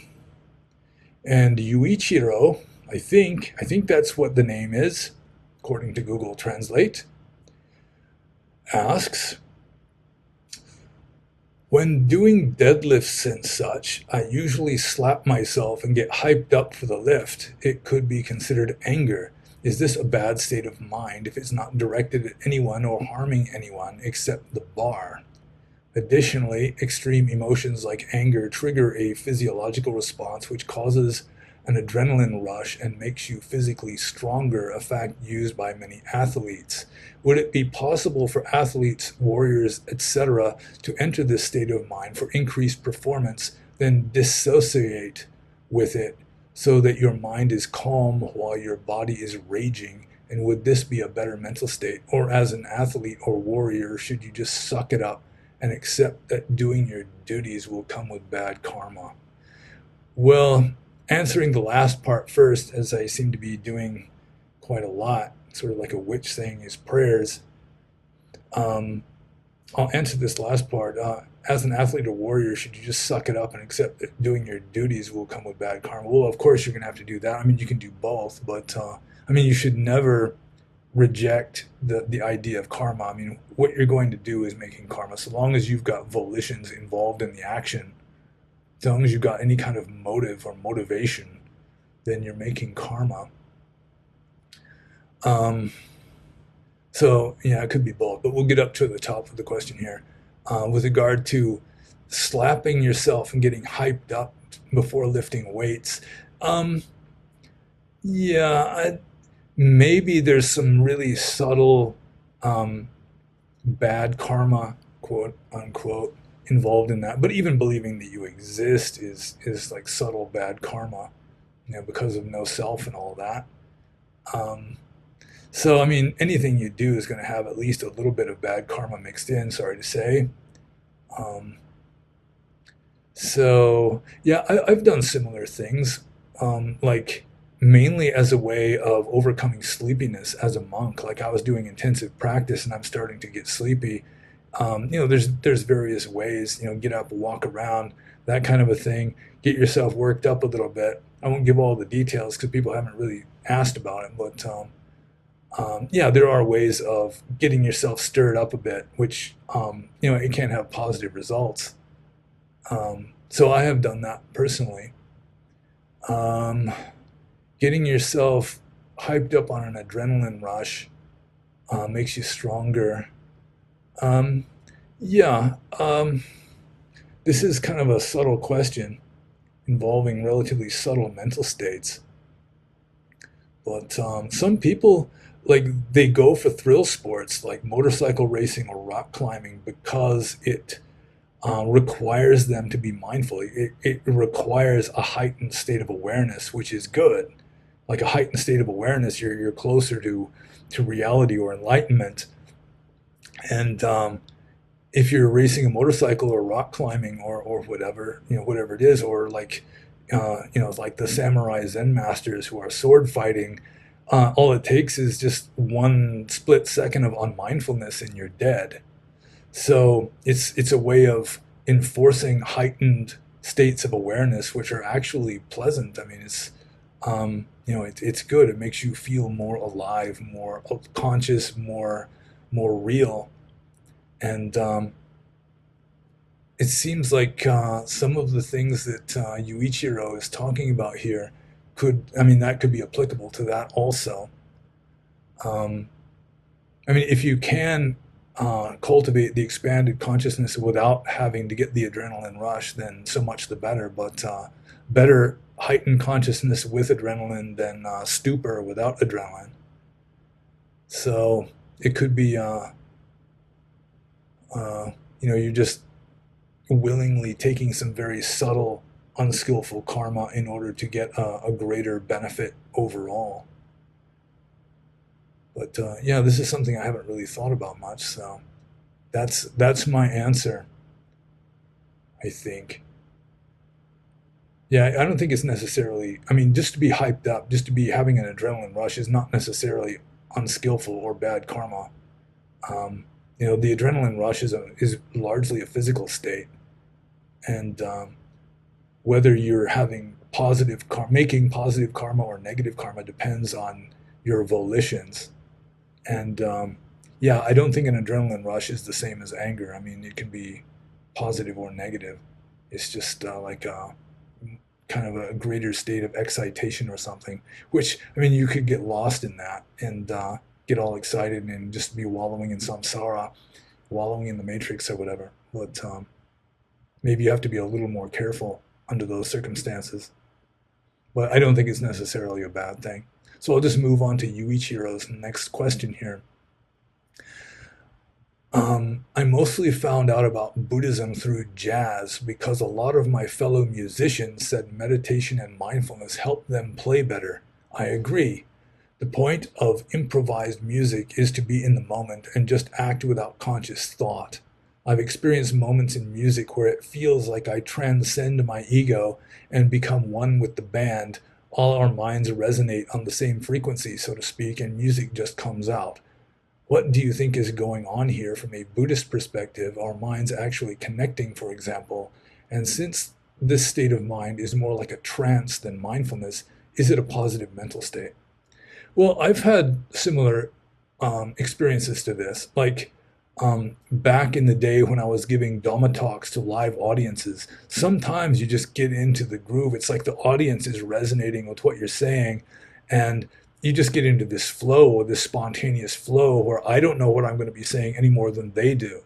And Yuichiro, I think that's what the name is, according to Google Translate, asks, when doing deadlifts and such, I usually slap myself and get hyped up for the lift. It could be considered anger. Is this a bad state of mind if it's not directed at anyone or harming anyone except the bar? Additionally, extreme emotions like anger trigger a physiological response which causes an adrenaline rush and makes you physically stronger, a fact used by many athletes. Would it be possible for athletes, warriors, etc., to enter this state of mind for increased performance, then dissociate with it so that your mind is calm while your body is raging? And would this be a better mental state? Or as an athlete or warrior, should you just suck it up and accept that doing your duties will come with bad karma? Well, answering the last part first, as I seem to be doing quite a lot, sort of like a witch saying his prayers, I'll answer this last part. As an athlete or warrior, should you just suck it up and accept that doing your duties will come with bad karma? Well, of course, you're going to have to do that. I mean, you can do both, but I mean, you should never reject the idea of karma. I mean, what you're going to do is making karma. So long as you've got volitions involved in the action, as long as you've got any kind of motive or motivation, then you're making karma. So yeah, it could be both, but we'll get up to the top of the question here. With regard to slapping yourself and getting hyped up before lifting weights, yeah, maybe there's some really subtle bad karma, quote unquote, involved in that. But even believing that you exist is like subtle bad karma, because of no self and all that. So I mean, anything you do is going to have at least a little bit of bad karma mixed in. Sorry to say. So yeah, I've done similar things, like mainly as a way of overcoming sleepiness as a monk. Like I was doing intensive practice and I'm starting to get sleepy. There's various ways, get up, walk around, that kind of a thing. Get yourself worked up a little bit. I won't give all the details because people haven't really asked about it, but yeah, there are ways of getting yourself stirred up a bit, which it can have positive results. So I have done that personally. Getting yourself hyped up on an adrenaline rush makes you stronger. Yeah, this is kind of a subtle question involving relatively subtle mental states. But some people, like, they go for thrill sports like motorcycle racing or rock climbing because it requires them to be mindful. It requires a heightened state of awareness, which is good. Like a heightened state of awareness, you're closer to reality or enlightenment. And if you're racing a motorcycle or rock climbing or whatever, whatever it is, or like, like the samurai Zen masters who are sword fighting, all it takes is just one split second of unmindfulness and you're dead. So it's a way of enforcing heightened states of awareness, which are actually pleasant. I mean, it's good. It makes you feel more alive, more conscious, more real. And it seems like some of the things that Yuichiro is talking about here that could be applicable to that also. I mean, if you can cultivate the expanded consciousness without having to get the adrenaline rush, then so much the better. But better heightened consciousness with adrenaline than stupor without adrenaline. So it could be, you're just willingly taking some very subtle unskillful karma in order to get a greater benefit overall. But yeah, this is something I haven't really thought about much. So that's my answer, I think. Yeah, I don't think it's necessarily. I mean, just to be hyped up, just to be having an adrenaline rush is not necessarily unskillful or bad karma. Um, the adrenaline rush is largely a physical state, and whether you're having making positive karma or negative karma depends on your volitions. And yeah, I don't think an adrenaline rush is the same as anger. I mean, it can be positive or negative. It's just like kind of a greater state of excitation or something, which, I mean, you could get lost in that and get all excited and just be wallowing in samsara, wallowing in the matrix or whatever. But maybe you have to be a little more careful under those circumstances. But I don't think it's necessarily a bad thing. So I'll just move on to Yuichiro's next question here. I mostly found out about Buddhism through jazz because a lot of my fellow musicians said meditation and mindfulness helped them play better. I agree. The point of improvised music is to be in the moment and just act without conscious thought. I've experienced moments in music where it feels like I transcend my ego and become one with the band. All our minds resonate on the same frequency, so to speak, and music just comes out. What do you think is going on here from a Buddhist perspective? Are minds actually connecting, for example? And since this state of mind is more like a trance than mindfulness, is it a positive mental state? Well, I've had similar experiences to this. Like back in the day when I was giving Dhamma talks to live audiences, sometimes you just get into the groove. It's like the audience is resonating with what you're saying, and you just get into this flow, this spontaneous flow, where I don't know what I'm going to be saying any more than they do.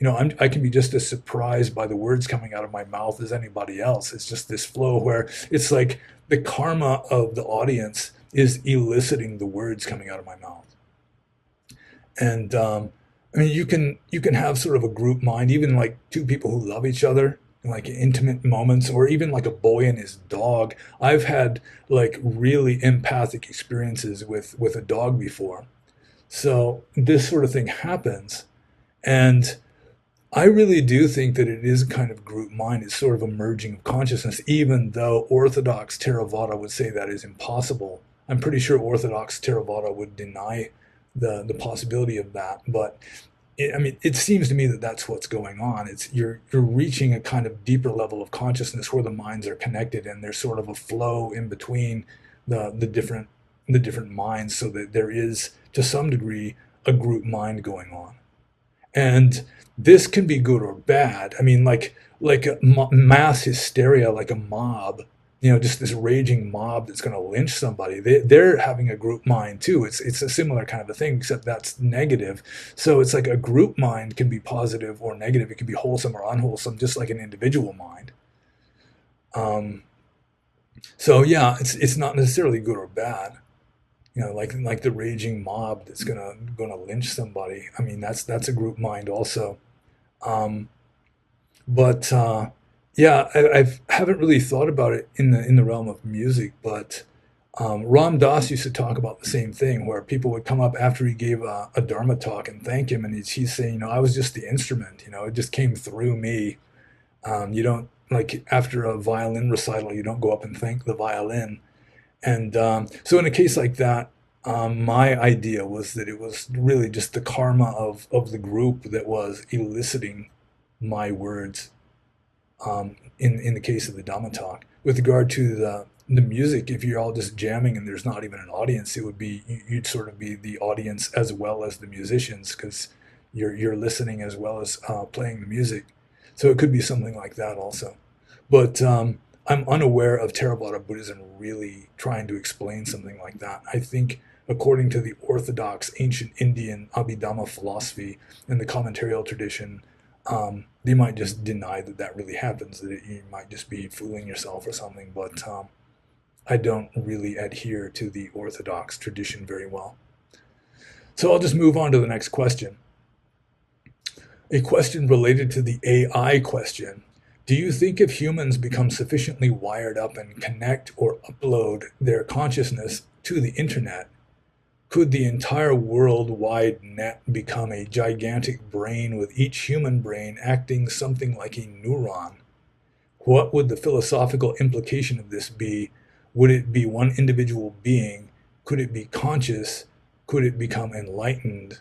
I can be just as surprised by the words coming out of my mouth as anybody else. It's just this flow where it's like the karma of the audience is eliciting the words coming out of my mouth. And I mean, you can have sort of a group mind, even like two people who love each other, in like intimate moments, or even like a boy and his dog. I've had like really empathic experiences with a dog before. So this sort of thing happens, and I really do think that it is a kind of group mind. It's sort of a merging of consciousness, even though Orthodox Theravada would say that is impossible. I'm pretty sure Orthodox Theravada would deny the possibility of that. But I mean, it seems to me that that's what's going on. It's you're reaching a kind of deeper level of consciousness where the minds are connected, and there's sort of a flow in between the different minds, so that there is, to some degree, a group mind going on. And this can be good or bad. I mean, like a mass hysteria, like a mob, just this raging mob that's going to lynch somebody. They're having a group mind too. It's a similar kind of a thing, except that's negative. So it's like a group mind can be positive or negative. It can be wholesome or unwholesome, just like an individual mind. Um, so yeah, it's not necessarily good or bad. Like the raging mob that's gonna lynch somebody. I mean, that's a group mind also. Um, but yeah, haven't really thought about it in the realm of music. But Ram Dass used to talk about the same thing, where people would come up after he gave a Dharma talk and thank him, and he's saying, I was just the instrument. It just came through me. You don't, like, after a violin recital, you don't go up and thank the violin. And so in a case like that, my idea was that it was really just the karma of the group that was eliciting my words, in the case of the Dhamma talk. With regard to the music, if you're all just jamming and there's not even an audience, it would be, you'd sort of be the audience as well as the musicians, because you're listening as well as playing the music. So it could be something like that also. But I'm unaware of Theravada Buddhism really trying to explain something like that. I think, according to the orthodox ancient Indian Abhidhamma philosophy and the commentarial tradition, they might just deny that really happens, that you might just be fooling yourself or something. But I don't really adhere to the orthodox tradition very well. So I'll just move on to the next question. A question related to the AI question. Do you think if humans become sufficiently wired up and connect or upload their consciousness to the internet, could the entire worldwide net become a gigantic brain with each human brain acting something like a neuron? What would the philosophical implication of this be? Would it be one individual being? Could it be conscious? Could it become enlightened?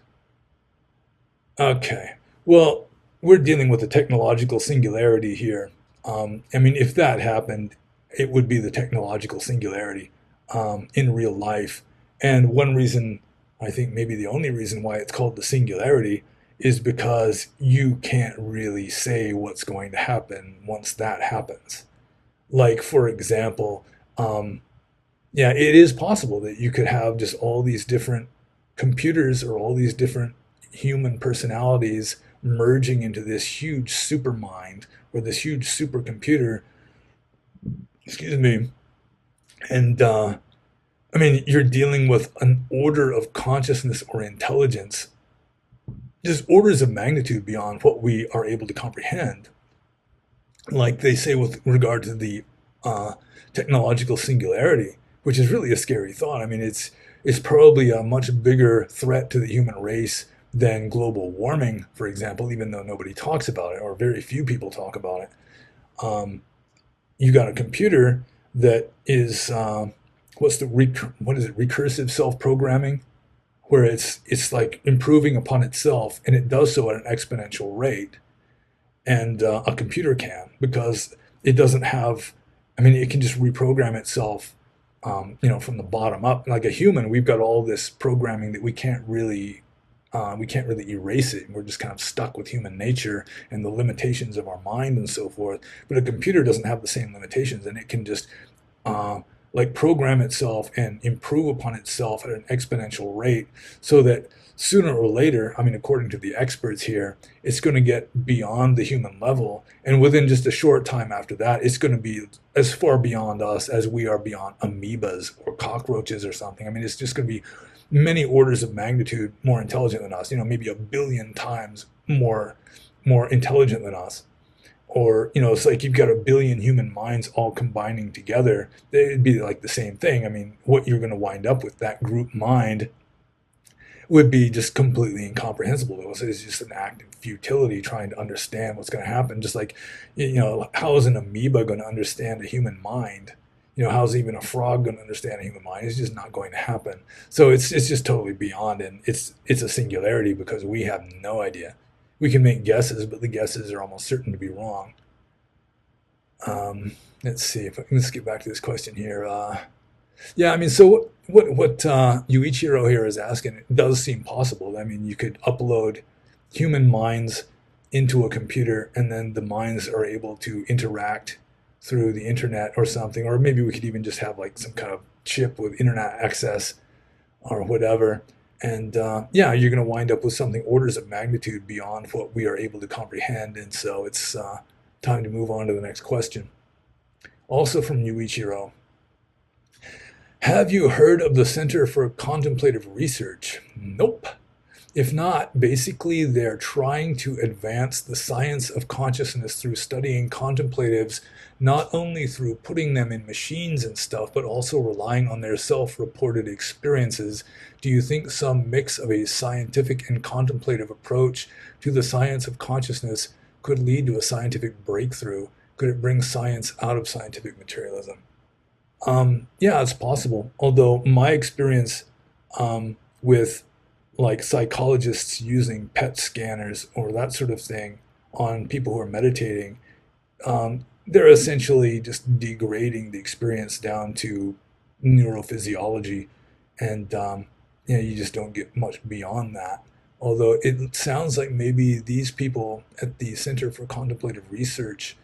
Okay, well, we're dealing with a technological singularity here. I mean, if that happened, it would be the technological singularity in real life. And one reason, I think maybe the only reason why it's called the singularity is because you can't really say what's going to happen once that happens. Like, for example, um, yeah, it is possible that you could have just all these different computers or all these different human personalities merging into this huge super mind or this huge supercomputer, excuse me. And I mean, you're dealing with an order of consciousness or intelligence, just orders of magnitude beyond what we are able to comprehend. Like they say with regard to the uh, technological singularity, which is really a scary thought. I mean, it's probably a much bigger threat to the human race than global warming, for example, even though nobody talks about it or very few people talk about it. Um, you got a computer that is what is it, recursive self-programming, where it's like improving upon itself, and it does so at an exponential rate. And a computer can, because it doesn't have, I mean, it can just reprogram itself, from the bottom up. Like a human, we've got all this programming that we can't really erase it. We're just kind of stuck with human nature and the limitations of our mind and so forth. But a computer doesn't have the same limitations, and it can just uh, like program itself and improve upon itself at an exponential rate, so that sooner or later, I mean, according to the experts here, it's going to get beyond the human level. And within just a short time after that, it's going to be as far beyond us as we are beyond amoebas or cockroaches or something. I mean, it's just going to be many orders of magnitude more intelligent than us, maybe a billion times more intelligent than us. Or, it's like you've got a billion human minds all combining together. It'd be like the same thing. I mean, what you're going to wind up with, that group mind, would be just completely incomprehensible to us. It's just an act of futility trying to understand what's going to happen. Just like, how is an amoeba going to understand a human mind? How's even a frog going to understand a human mind? It's just not going to happen. So it's just totally beyond, and it's a singularity because we have no idea. We can make guesses, but the guesses are almost certain to be wrong. Let's see if I can, let's get back to this question here. Yeah, I mean, so what Yuichiro here is asking, it does seem possible. I mean, you could upload human minds into a computer, and then the minds are able to interact through the internet or something, or maybe we could even just have like some kind of chip with internet access or whatever. And yeah, you're going to wind up with something orders of magnitude beyond what we are able to comprehend. And so it's time to move on to the next question. Also from Yuichiro. Have you heard of the Center for Contemplative Research? Nope. If not, basically they're trying to advance the science of consciousness through studying contemplatives, not only through putting them in machines and stuff, but also relying on their self-reported experiences. Do you think some mix of a scientific and contemplative approach to the science of consciousness could lead to a scientific breakthrough? Could it bring science out of scientific materialism? Yeah, it's possible. Although my experience with like psychologists using PET scanners or that sort of thing on people who are meditating, they're essentially just degrading the experience down to neurophysiology, and you just don't get much beyond that. Although it sounds like maybe these people at the Center for Contemplative Research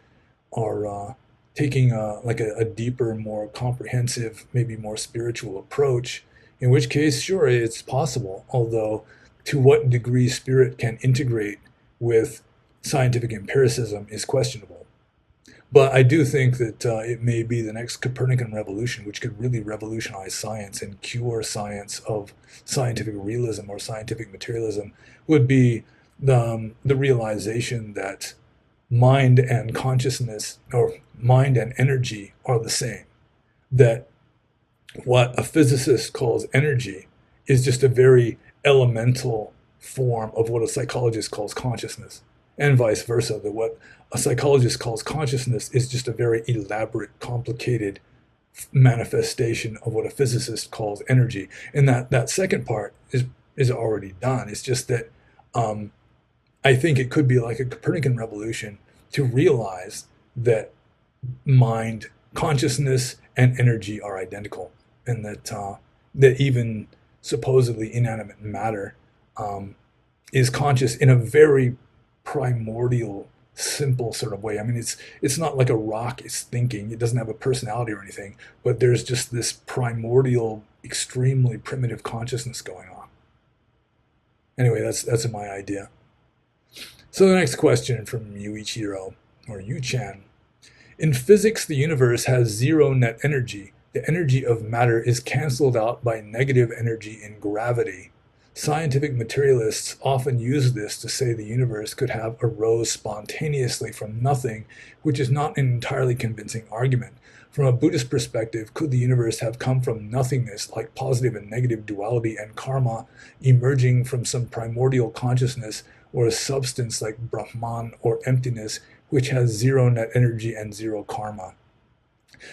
are taking a deeper, more comprehensive, maybe more spiritual approach. In which case, sure, it's possible. Although, to what degree spirit can integrate with scientific empiricism is questionable. But I do think that it may be the next Copernican revolution, which could really revolutionize science and cure science of scientific realism or scientific materialism, would be the realization that mind and consciousness, or mind and energy, are the same. That what a physicist calls energy is just a very elemental form of what a psychologist calls consciousness, and vice versa. That what a psychologist calls consciousness is just a very elaborate, complicated manifestation of what a physicist calls energy. And that second part is already done. It's just that I think it could be like a Copernican revolution to realize that mind, consciousness, and energy are identical, and that even supposedly inanimate matter is conscious in a very primordial, simple sort of way. I mean, it's not like a rock is thinking. It doesn't have a personality or anything, but there's just this primordial, extremely primitive consciousness going on. Anyway, that's my idea. So the next question from Yuichiro, or Yu-chan. In physics, the universe has zero net energy. The energy of matter is cancelled out by negative energy in gravity. Scientific materialists often use this to say the universe could have arose spontaneously from nothing, which is not an entirely convincing argument. From a Buddhist perspective, could the universe have come from nothingness, like positive and negative duality and karma, emerging from some primordial consciousness, or a substance like Brahman or emptiness, which has zero net energy and zero karma?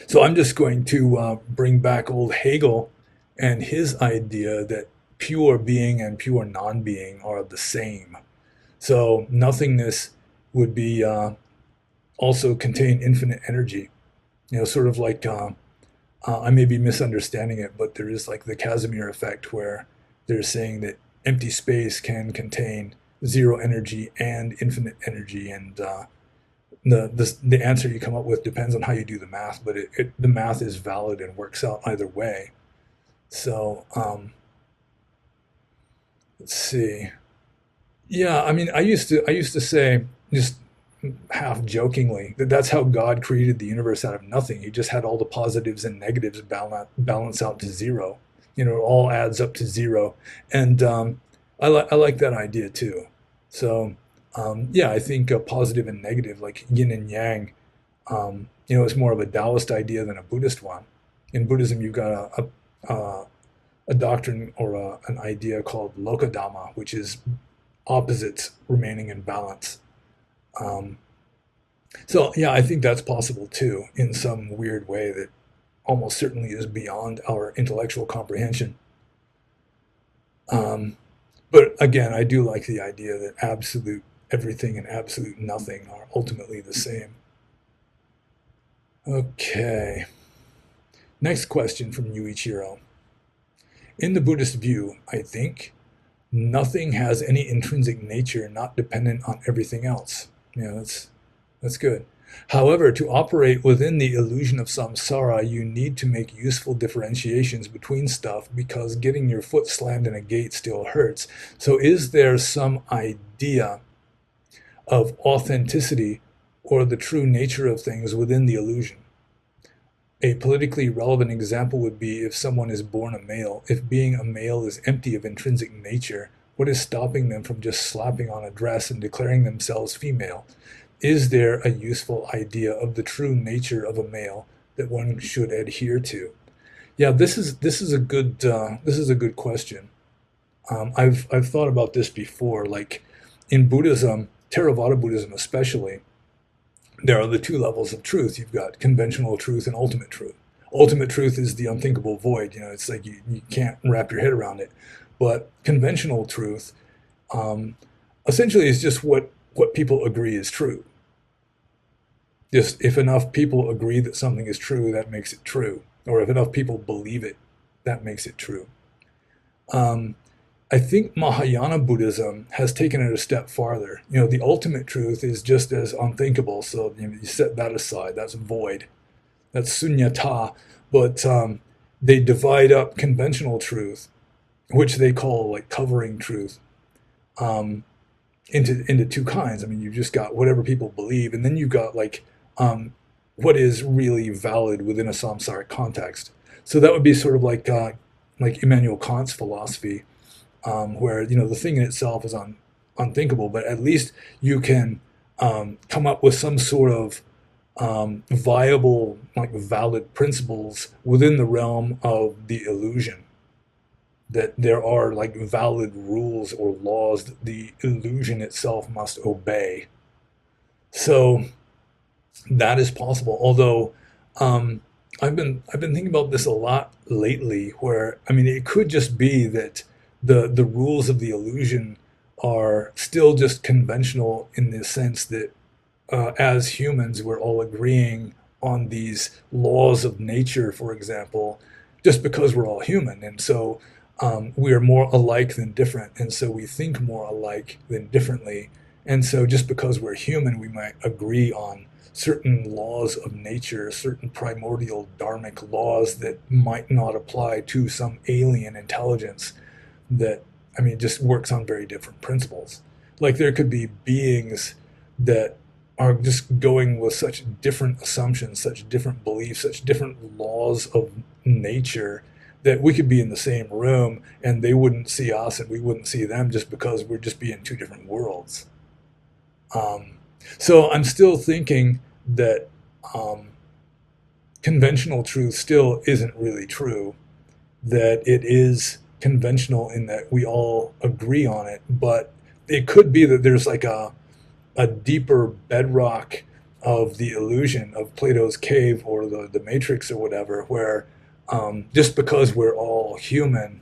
So I'm just going to bring back old Hegel and his idea that pure being and pure non-being are the same. So nothingness would be also contain infinite energy. Sort of like, I may be misunderstanding it, but there is like the Casimir effect, where they're saying that empty space can contain zero energy and infinite energy, and the answer you come up with depends on how you do the math, but the math is valid and works out either way. So let's see. Yeah, I mean, I used to say, just half jokingly, that that's how God created the universe out of nothing. He just had all the positives and negatives balance out to zero. It all adds up to zero, and I like that idea too. So yeah, I think positive and negative, like yin and yang, is more of a Taoist idea than a Buddhist one. In Buddhism, you've got a doctrine, or an idea called Lokadhamma, which is opposites remaining in balance. So yeah, I think that's possible too, in some weird way that almost certainly is beyond our intellectual comprehension. But again, I do like the idea that absolute everything and absolute nothing are ultimately the same. Okay. Next question from Yuichiro. In the Buddhist view, I think, nothing has any intrinsic nature not dependent on everything else. Yeah, that's good. However, to operate within the illusion of samsara, you need to make useful differentiations between stuff, because getting your foot slammed in a gate still hurts. So is there some idea of authenticity or the true nature of things within the illusion? A politically relevant example would be if someone is born a male. If being a male is empty of intrinsic nature, what is stopping them from just slapping on a dress and declaring themselves female? Is there a useful idea of the true nature of a male that one should adhere to? Yeah, this is a good question. I've thought about this before. Like in Buddhism, Theravada Buddhism especially, there are the two levels of truth. You've got conventional truth and ultimate truth. Ultimate truth is the unthinkable void. It's like you can't wrap your head around it. But conventional truth essentially is just what people agree is true. Just if enough people agree that something is true, that makes it true. Or if enough people believe it, that makes it true. I think Mahayana Buddhism has taken it a step farther. The ultimate truth is just as unthinkable, so you set that aside. That's void. That's sunyata. But they divide up conventional truth, which they call like covering truth, into two kinds. I mean, you've just got whatever people believe, and then you've got like what is really valid within a samsaric context. So that would be sort of like Immanuel Kant's philosophy, where the thing in itself is unthinkable, but at least you can come up with some sort of viable, like valid principles within the realm of the illusion. That there are like valid rules or laws that the illusion itself must obey. So that is possible. Although I've been thinking about this a lot lately. Where I mean, it could just be that the rules of the illusion are still just conventional in the sense that as humans, we're all agreeing on these laws of nature, for example, just because we're all human. And so we are more alike than different. And so we think more alike than differently. And so just because we're human, we might agree on certain laws of nature, certain primordial dharmic laws that might not apply to some alien intelligence that, I mean, just works on very different principles. Like there could be beings that are just going with such different assumptions, such different beliefs, such different laws of nature that we could be in the same room and they wouldn't see us and we wouldn't see them just because we're just be in two different worlds. Um, so I'm still thinking that conventional truth still isn't really true, that it is conventional in that we all agree on it, but it could be that there's like a deeper bedrock of the illusion of Plato's cave or the matrix or whatever, where just because we're all human,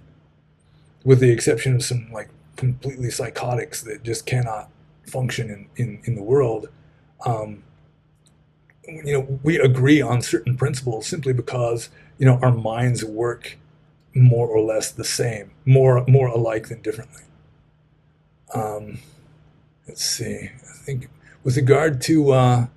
with the exception of some like completely psychotics that just cannot function in the world, um, we agree on certain principles simply because, our minds work more or less the same, more alike than differently. Um, let's see. I think with regard to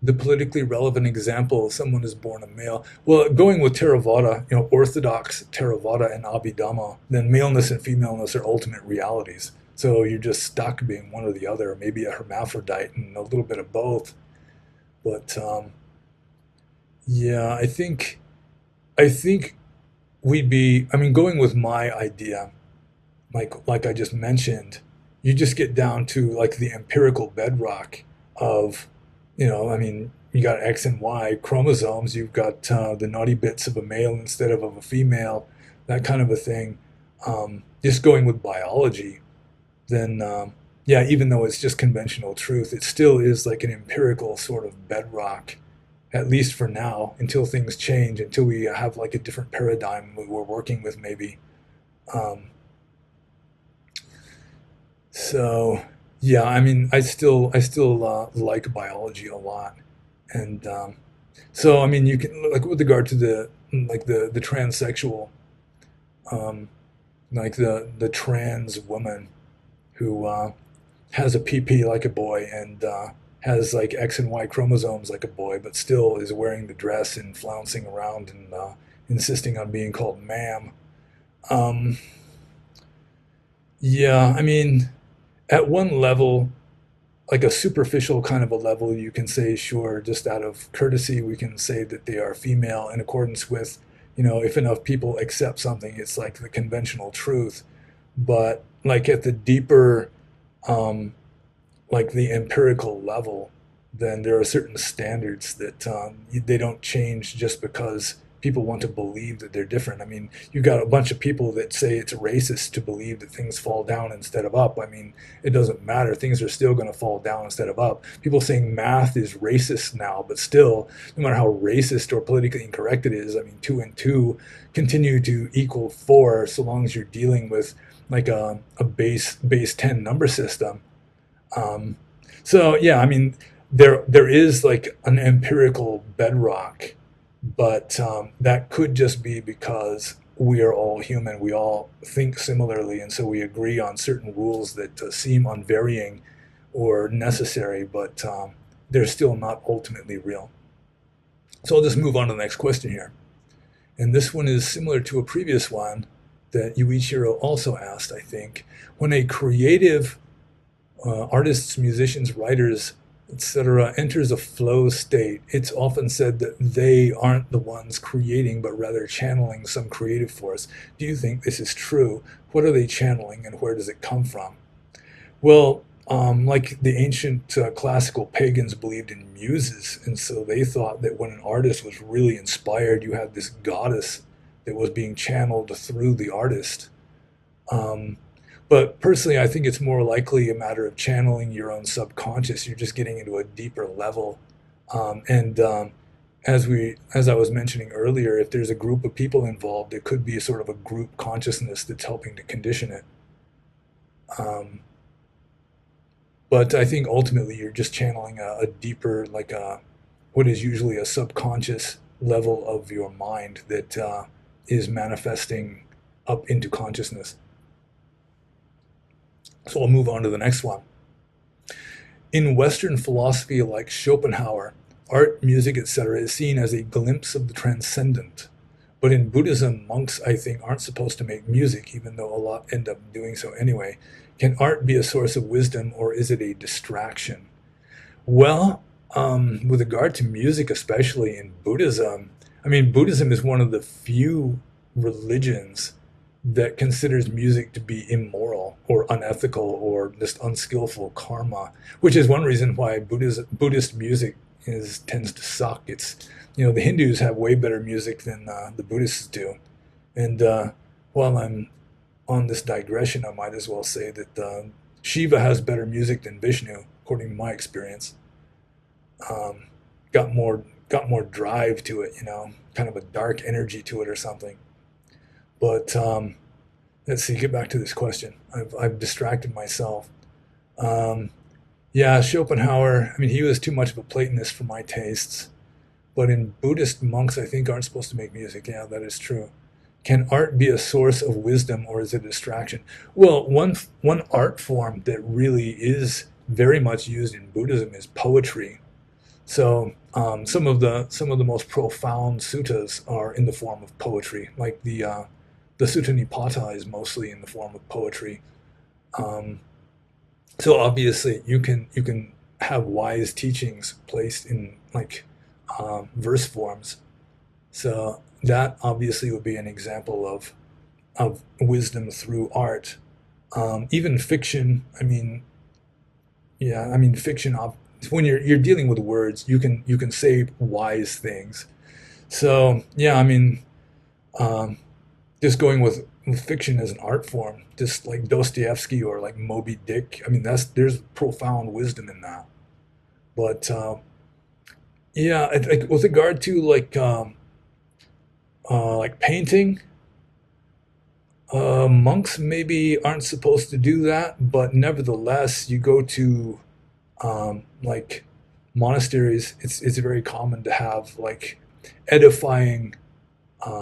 the politically relevant example, someone is born a male. Well, going with Theravada, Orthodox Theravada and Abhidhamma, then maleness and femaleness are ultimate realities. So you're just stuck being one or the other, maybe a hermaphrodite and a little bit of both. But yeah, I think we'd be. I mean, going with my idea, like I just mentioned, you just get down to like the empirical bedrock of, I mean, you got X and Y chromosomes, you've got the naughty bits of a male instead of a female, that kind of a thing. Just going with biology, then yeah, even though it's just conventional truth, it still is like an empirical sort of bedrock, at least for now, until things change, until we have like a different paradigm we're working with, maybe. Um, So, yeah, I mean, I still like biology a lot, and so I mean, you can like with regard to the transsexual, um, like the trans woman who has a PP like a boy and has like X and Y chromosomes like a boy, but still is wearing the dress and flouncing around and insisting on being called ma'am. Um, yeah, I mean, at one level, like a superficial kind of a level, you can say, sure, just out of courtesy, we can say that they are female in accordance with, if enough people accept something, it's like the conventional truth. But like at the deeper, um, like the empirical level, then there are certain standards that they don't change just because people want to believe that they're different. I mean, you got a bunch of people that say it's racist to believe that things fall down instead of up. I mean, it doesn't matter. Things are still going to fall down instead of up. People saying math is racist now, but still, no matter how racist or politically incorrect it is, I mean, two and two continue to equal four so long as you're dealing with like a base 10 number system. Um, so yeah, I mean, there is like an empirical bedrock, but that could just be because we are all human. We all think similarly, and so we agree on certain rules that seem unvarying or necessary, but they're still not ultimately real. So I'll just move on to the next question here. And this one is similar to a previous one that Yuichiro also asked, I think. When a creative artists, musicians, writers, etc., enters a flow state, it's often said that they aren't the ones creating, but rather channeling some creative force. Do you think this is true? What are they channeling and where does it come from? Well, like the ancient classical pagans believed in muses, and so they thought that when an artist was really inspired, you had this goddess that was being channeled through the artist. Um, but personally, I think it's more likely a matter of channeling your own subconscious. You're just getting into a deeper level. And as I was mentioning earlier, if there's a group of people involved, it could be a sort of a group consciousness that's helping to condition it. Um, but I think ultimately you're just channeling a deeper, like what is usually a subconscious level of your mind that is manifesting up into consciousness. So I'll move on to the next one. In Western philosophy like Schopenhauer, art, music, etc., is seen as a glimpse of the transcendent. But in Buddhism, monks, I think, aren't supposed to make music, even though a lot end up doing so anyway. Can art be a source of wisdom, or is it a distraction? Well, with regard to music, especially in Buddhism, I mean, Buddhism is one of the few religions that considers music to be immoral or unethical or just unskillful karma, which is one reason why Buddhist music tends to suck. It's, the Hindus have way better music than the Buddhists do. And while I'm on this digression, I might as well say that Shiva has better music than Vishnu, according to my experience. Um, got more drive to it, kind of a dark energy to it or something. But let's see, get back to this question. I've distracted myself. Um, yeah, Schopenhauer, I mean, he was too much of a Platonist for my tastes. But in Buddhist, monks, I think, aren't supposed to make music. Yeah, that is true. Can art be a source of wisdom, or is it a distraction? Well, one art form that really is very much used in Buddhism is poetry. So some of the most profound suttas are in the form of poetry, like the Sutta Nipata is mostly in the form of poetry. Um, so obviously you can have wise teachings placed in like verse forms. So that obviously would be an example of wisdom through art. Even fiction. I mean, yeah. I mean, fiction. When you're dealing with words, you can say wise things. So yeah. I mean, um, just going with fiction as an art form, just like Dostoevsky or like Moby Dick. I mean, there's profound wisdom in that. But yeah, with regard to like painting, monks maybe aren't supposed to do that, but nevertheless, you go to like monasteries. It's very common to have like edifying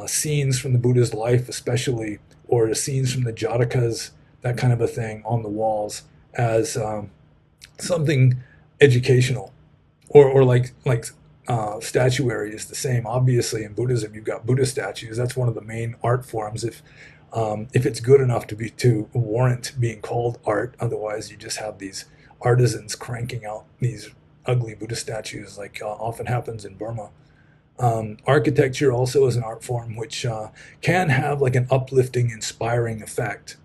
scenes from the Buddha's life, especially, or scenes from the Jatakas, that kind of a thing, on the walls as something educational, or like statuary is the same. Obviously, in Buddhism, you've got Buddha statues. That's one of the main art forms. If it's good enough to warrant being called art, otherwise you just have these artisans cranking out these ugly Buddha statues, like often happens in Burma. Architecture also is an art form which can have like an uplifting, inspiring effect.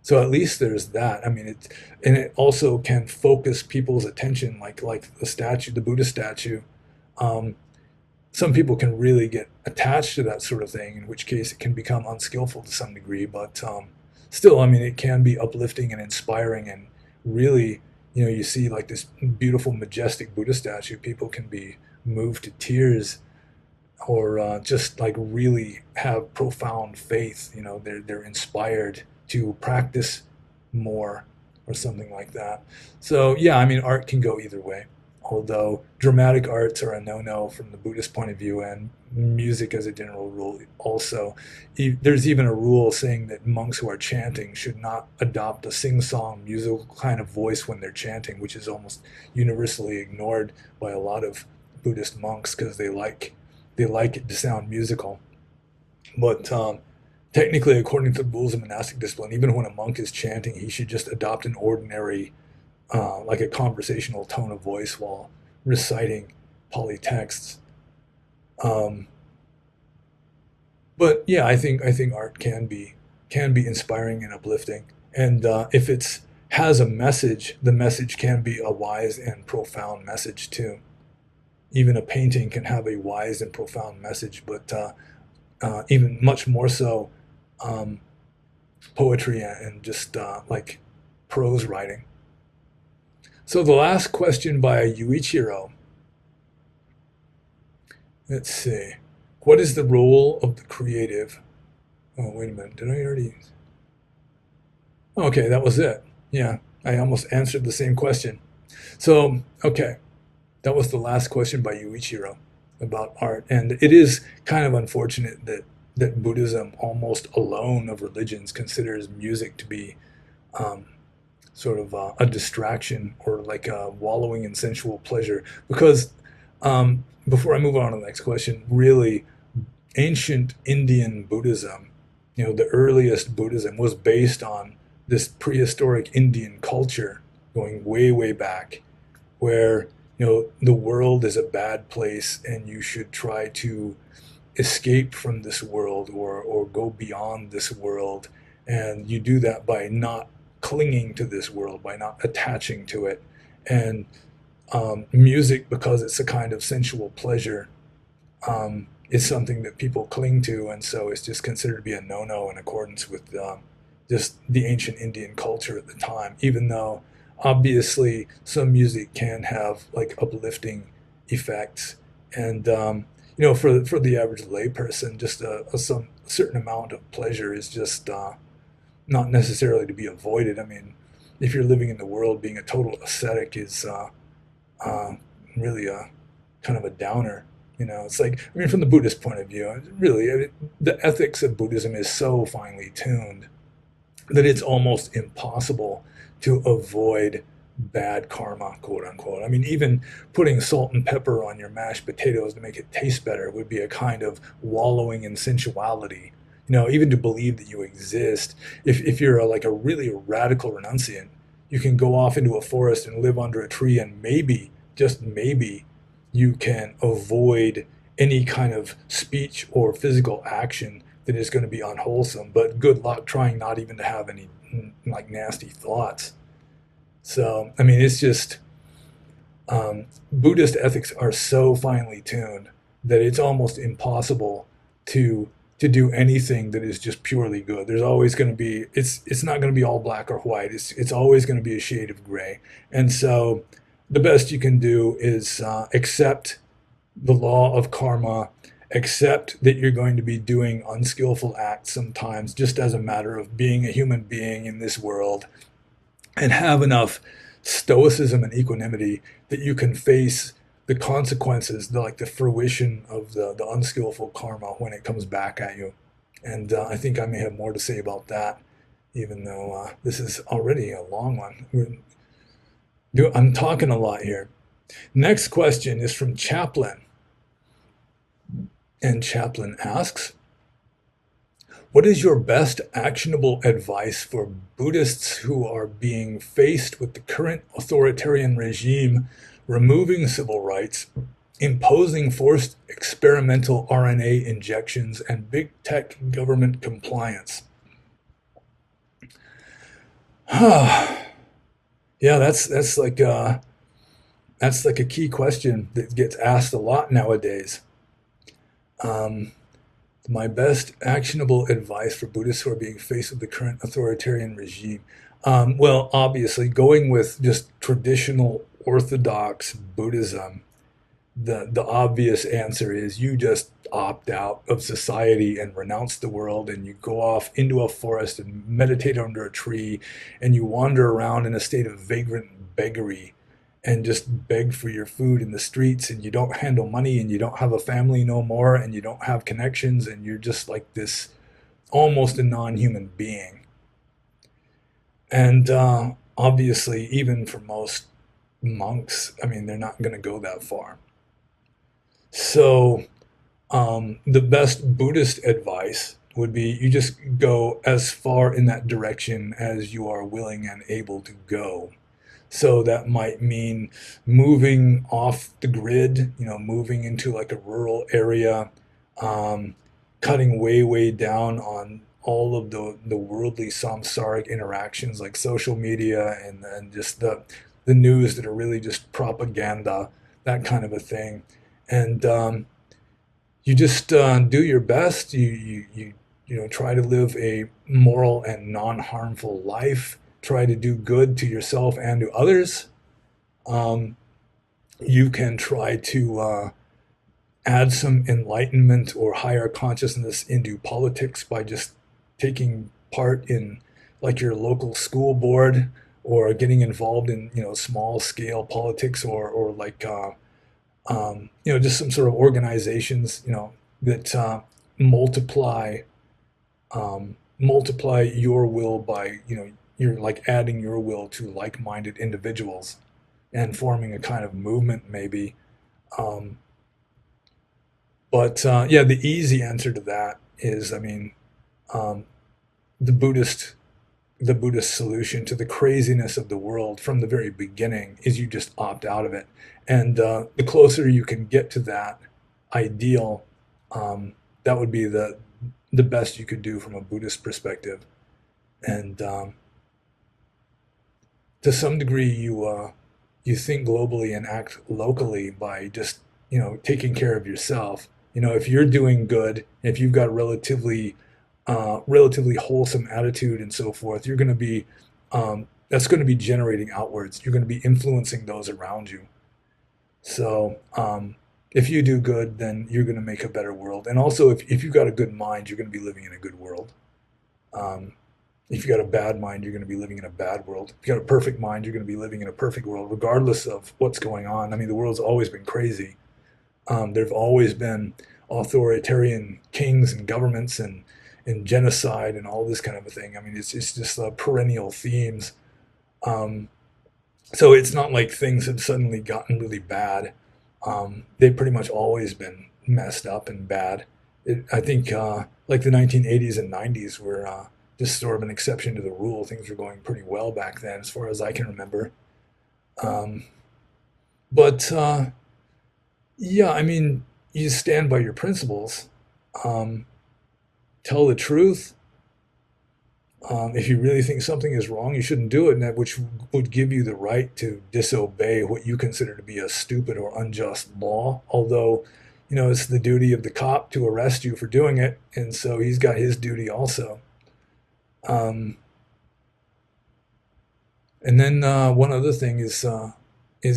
So at least there's that. I mean, it also can focus people's attention, like the statue, the Buddha statue. Um, some people can really get attached to that sort of thing, in which case it can become unskillful to some degree. But still, I mean, it can be uplifting and inspiring, and really, you see like this beautiful, majestic Buddha statue, people can be moved to tears, or just like really have profound faith. They're inspired to practice more, or something like that. So yeah, I mean, art can go either way. Although dramatic arts are a no-no from the Buddhist point of view, and music as a general rule also. There's even a rule saying that monks who are chanting should not adopt a sing-song musical kind of voice when they're chanting, which is almost universally ignored by a lot of Buddhist monks because they like it to sound musical. But technically, according to the rules of monastic discipline, even when a monk is chanting, he should just adopt an ordinary, like a conversational tone of voice while reciting Pali texts. Um, but yeah, I think art can be inspiring and uplifting, and if it's has a message, the message can be a wise and profound message too. Even a painting can have a wise and profound message, but even much more so, um, poetry and just like prose writing. So the last question by Yuichiro. Let's see. What is the role of the creative? Oh, wait a minute. Did I already? Okay, that was it. Yeah, I almost answered the same question. So, okay, that was the last question by Yuichiro about art. And it is kind of unfortunate that Buddhism, almost alone of religions, considers music to be um, sort of a distraction or like a wallowing in sensual pleasure. Because before I move on to the next question, really, ancient Indian Buddhism, the earliest Buddhism was based on this prehistoric Indian culture going way, way back, where the world is a bad place and you should try to escape from this world or go beyond this world. And you do that by not clinging to this world, by not attaching to it. And music, because it's a kind of sensual pleasure, is something that people cling to. And so it's just considered to be a no-no in accordance with just the ancient Indian culture at the time, even though obviously some music can have like uplifting effects. And for the average layperson, just some certain amount of pleasure is just not necessarily to be avoided. I mean, if you're living in the world, being a total ascetic is really a kind of a downer. It's like, I mean, from the Buddhist point of view, really, the ethics of Buddhism is so finely tuned that it's almost impossible to avoid bad karma, quote unquote. I mean, even putting salt and pepper on your mashed potatoes to make it taste better would be a kind of wallowing in sensuality. Even to believe that you exist. If you're like a really radical renunciant, you can go off into a forest and live under a tree, and maybe, just maybe, you can avoid any kind of speech or physical action that is going to be unwholesome. But good luck trying not even to have any like nasty thoughts. So, I mean, it's just Buddhist ethics are so finely tuned that it's almost impossible to do anything that is just purely good. There's always going to be, it's not going to be all black or white. It's always going to be a shade of gray. And so the best you can do is accept the law of karma, accept that you're going to be doing unskillful acts sometimes, just as a matter of being a human being in this world, and have enough stoicism and equanimity that you can face the consequences, like the fruition of the unskillful karma when it comes back at you. And I think I may have more to say about that, even though this is already a long one. I'm talking a lot here. Next question is from Chaplin. And Chaplin asks, what is your best actionable advice for Buddhists who are being faced with the current authoritarian regime removing civil rights, imposing forced experimental RNA injections, and big tech government compliance? Yeah, that's like a key question that gets asked a lot nowadays. My best actionable advice for Buddhists who are being faced with the current authoritarian regime. Well, obviously, going with just traditional Orthodox Buddhism, the obvious answer is you just opt out of society and renounce the world, and you go off into a forest and meditate under a tree, and you wander around in a state of vagrant beggary and just beg for your food in the streets, and you don't handle money, and you don't have a family no more, and you don't have connections, and you're just like this almost a non-human being. And obviously, even for most monks, I mean, they're not going to go that far. So the best Buddhist advice would be you just go as far in that direction as you are willing and able to go. So that might mean moving off the grid, moving into like a rural area, cutting way, way down all of the worldly samsaric interactions like social media and just the news that are really just propaganda, that kind of a thing. And you just do your best. You know, try to live a moral and non-harmful life. Try to do good to yourself and to others. Um, you can try to add some enlightenment or higher consciousness into politics by just taking part in like your local school board or getting involved in, you know, small scale politics or like you know, just some sort of organizations, you know, that multiply multiply your will by, you know, you're like adding your will to like-minded individuals and forming a kind of movement maybe. um, but yeah, the easy answer to that is, I mean, um, the Buddhist the Buddhist solution to the craziness of the world from the very beginning is you just opt out of it. And the closer you can get to that ideal, that would be the best you could do from a Buddhist perspective. And to some degree, you think globally and act locally by just, you know, taking care of yourself. You know, if you're doing good, if you've got relatively wholesome attitude and so forth, you're going to be that's going to be generating outwards. You're going to be influencing those around you. So if you do good, then you're going to make a better world. And also, if you've got a good mind, you're going to be living in a good world. Um, if you got a bad mind, you're going to be living in a bad world. If you got a perfect mind, you're going to be living in a perfect world, regardless of what's going on. I mean, the world's always been crazy. There've always been authoritarian kings and governments and genocide and all this kind of a thing. I mean, it's just perennial themes. Um, so it's not like things have suddenly gotten really bad. They've pretty much always been messed up and bad. I think like the 1980s and 90s were just sort of an exception to the rule. Things were going pretty well back then, as far as I can remember. Um, but yeah, I mean, you stand by your principles, um, tell the truth. If you really think something is wrong, you shouldn't do it, and that which would give you the right to disobey what you consider to be a stupid or unjust law. Although, you know, it's the duty of the cop to arrest you for doing it, and so he's got his duty also. Um, and then one other thing is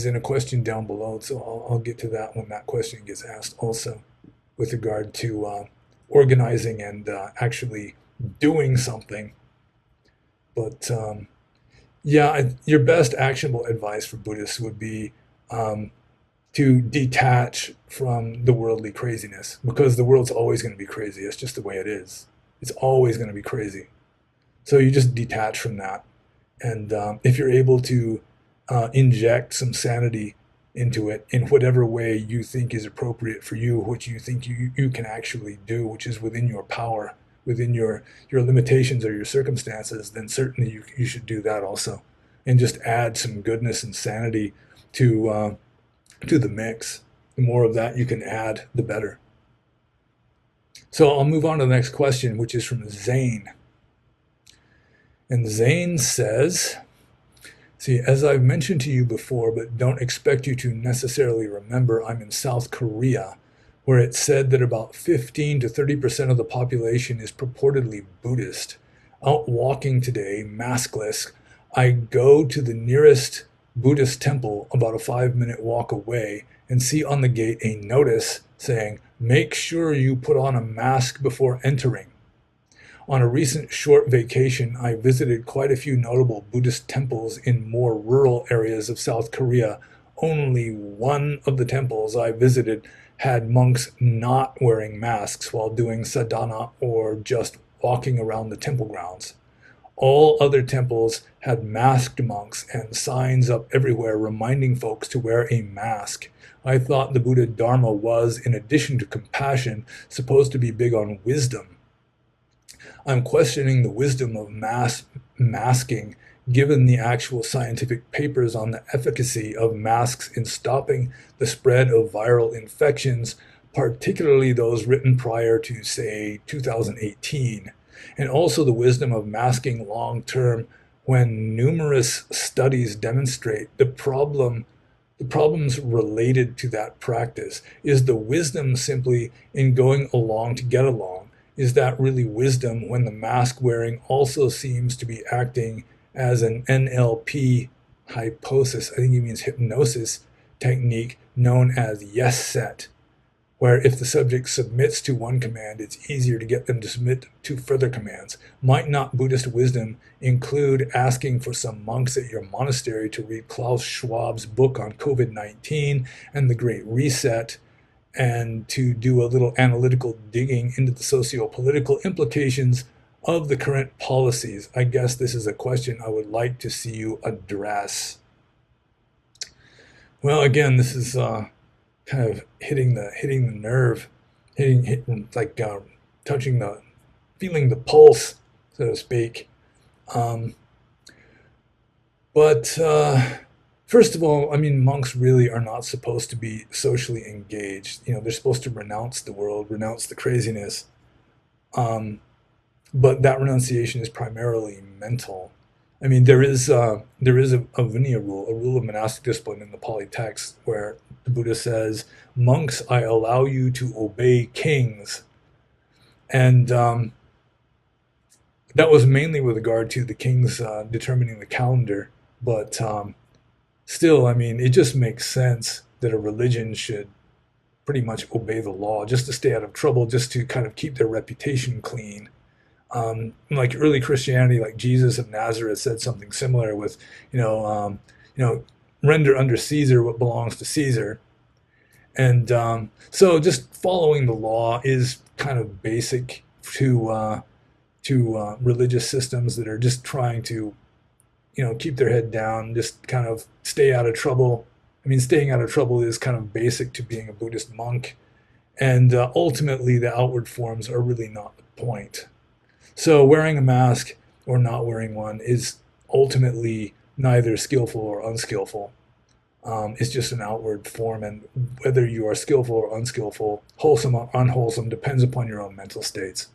in a question down below, so I'll get to that when that question gets asked also, with regard to organizing and actually doing something. But yeah, your best actionable advice for Buddhists would be um, to detach from the worldly craziness, because the world's always going to be crazy. It's just the way it is. It's always going to be crazy. So you just detach from that. And if you're able to inject some sanity into it in whatever way you think is appropriate for you, which you think you can actually do, which is within your power, within your limitations or your circumstances, then certainly you should do that also. And just add some goodness and sanity to the mix. The more of that you can add, the better. So I'll move on to the next question, which is from Zane. And Zane says, see, as I've mentioned to you before, but don't expect you to necessarily remember, I'm in South Korea, where it's said that about 15 to 30% of the population is purportedly Buddhist. Out walking today, maskless, I go to the nearest Buddhist temple about a 5-minute walk away and see on the gate a notice saying, make sure you put on a mask before entering. On a recent short vacation, I visited quite a few notable Buddhist temples in more rural areas of South Korea. Only one of the temples I visited had monks not wearing masks while doing sadhana or just walking around the temple grounds. All other temples had masked monks and signs up everywhere reminding folks to wear a mask. I thought the Buddha Dharma was, in addition to compassion, supposed to be big on wisdom. I'm questioning the wisdom of masking, given the actual scientific papers on the efficacy of masks in stopping the spread of viral infections, particularly those written prior to, say, 2018. and also the wisdom of masking long term when numerous studies demonstrate the problems related to that practice. Is the wisdom simply in going along to get along? Is that really wisdom when the mask wearing also seems to be acting as an NLP hypnosis, I think he means hypnosis technique known as yes set, where if the subject submits to one command, it's easier to get them to submit to further commands? Might not Buddhist wisdom include asking for some monks at your monastery to read Klaus Schwab's book on COVID-19 and the Great Reset, and to do a little analytical digging into the socio-political implications of the current policies? I guess this is a question I would like to see you address. Well, again, this is kind of hitting the nerve, hitting like touching the, feeling the pulse, so to speak. But first of all, I mean, monks really are not supposed to be socially engaged. You know, they're supposed to renounce the world, renounce the craziness. But that renunciation is primarily mental. I mean, there is a Vinaya rule, a rule of monastic discipline in the Pali text, where the Buddha says, "Monks, I allow you to obey kings," and that was mainly with regard to the kings determining the calendar. But still, I mean, it just makes sense that a religion should pretty much obey the law just to stay out of trouble, just to kind of keep their reputation clean. Like early Christianity, like Jesus of Nazareth said something similar with, render unto Caesar what belongs to Caesar. And so just following the law is kind of basic to religious systems that are just trying to, keep their head down, just kind of stay out of trouble. I mean, staying out of trouble is kind of basic to being a Buddhist monk. And ultimately, the outward forms are really not the point. So wearing a mask or not wearing one is ultimately neither skillful or unskillful. It's just an outward form, and whether you are skillful or unskillful, wholesome or unwholesome, depends upon your own mental states.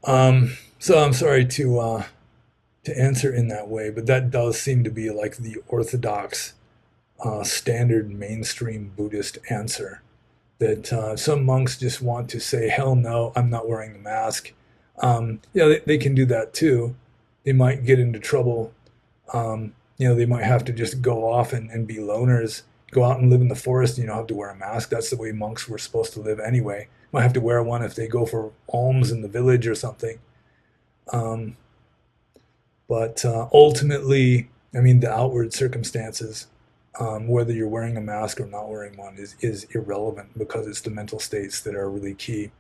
So I'm sorry to answer in that way, but that does seem to be like the orthodox, standard mainstream Buddhist answer. That some monks just want to say, hell no, I'm not wearing the mask. They can do that too. They might get into trouble. They might have to just go off and be loners, go out and live in the forest, and you don't have to wear a mask. That's the way monks were supposed to live anyway. Might have to wear one if they go for alms in the village or something. But ultimately, I mean, the outward circumstances, whether you're wearing a mask or not wearing one, is irrelevant, because it's the mental states that are really key.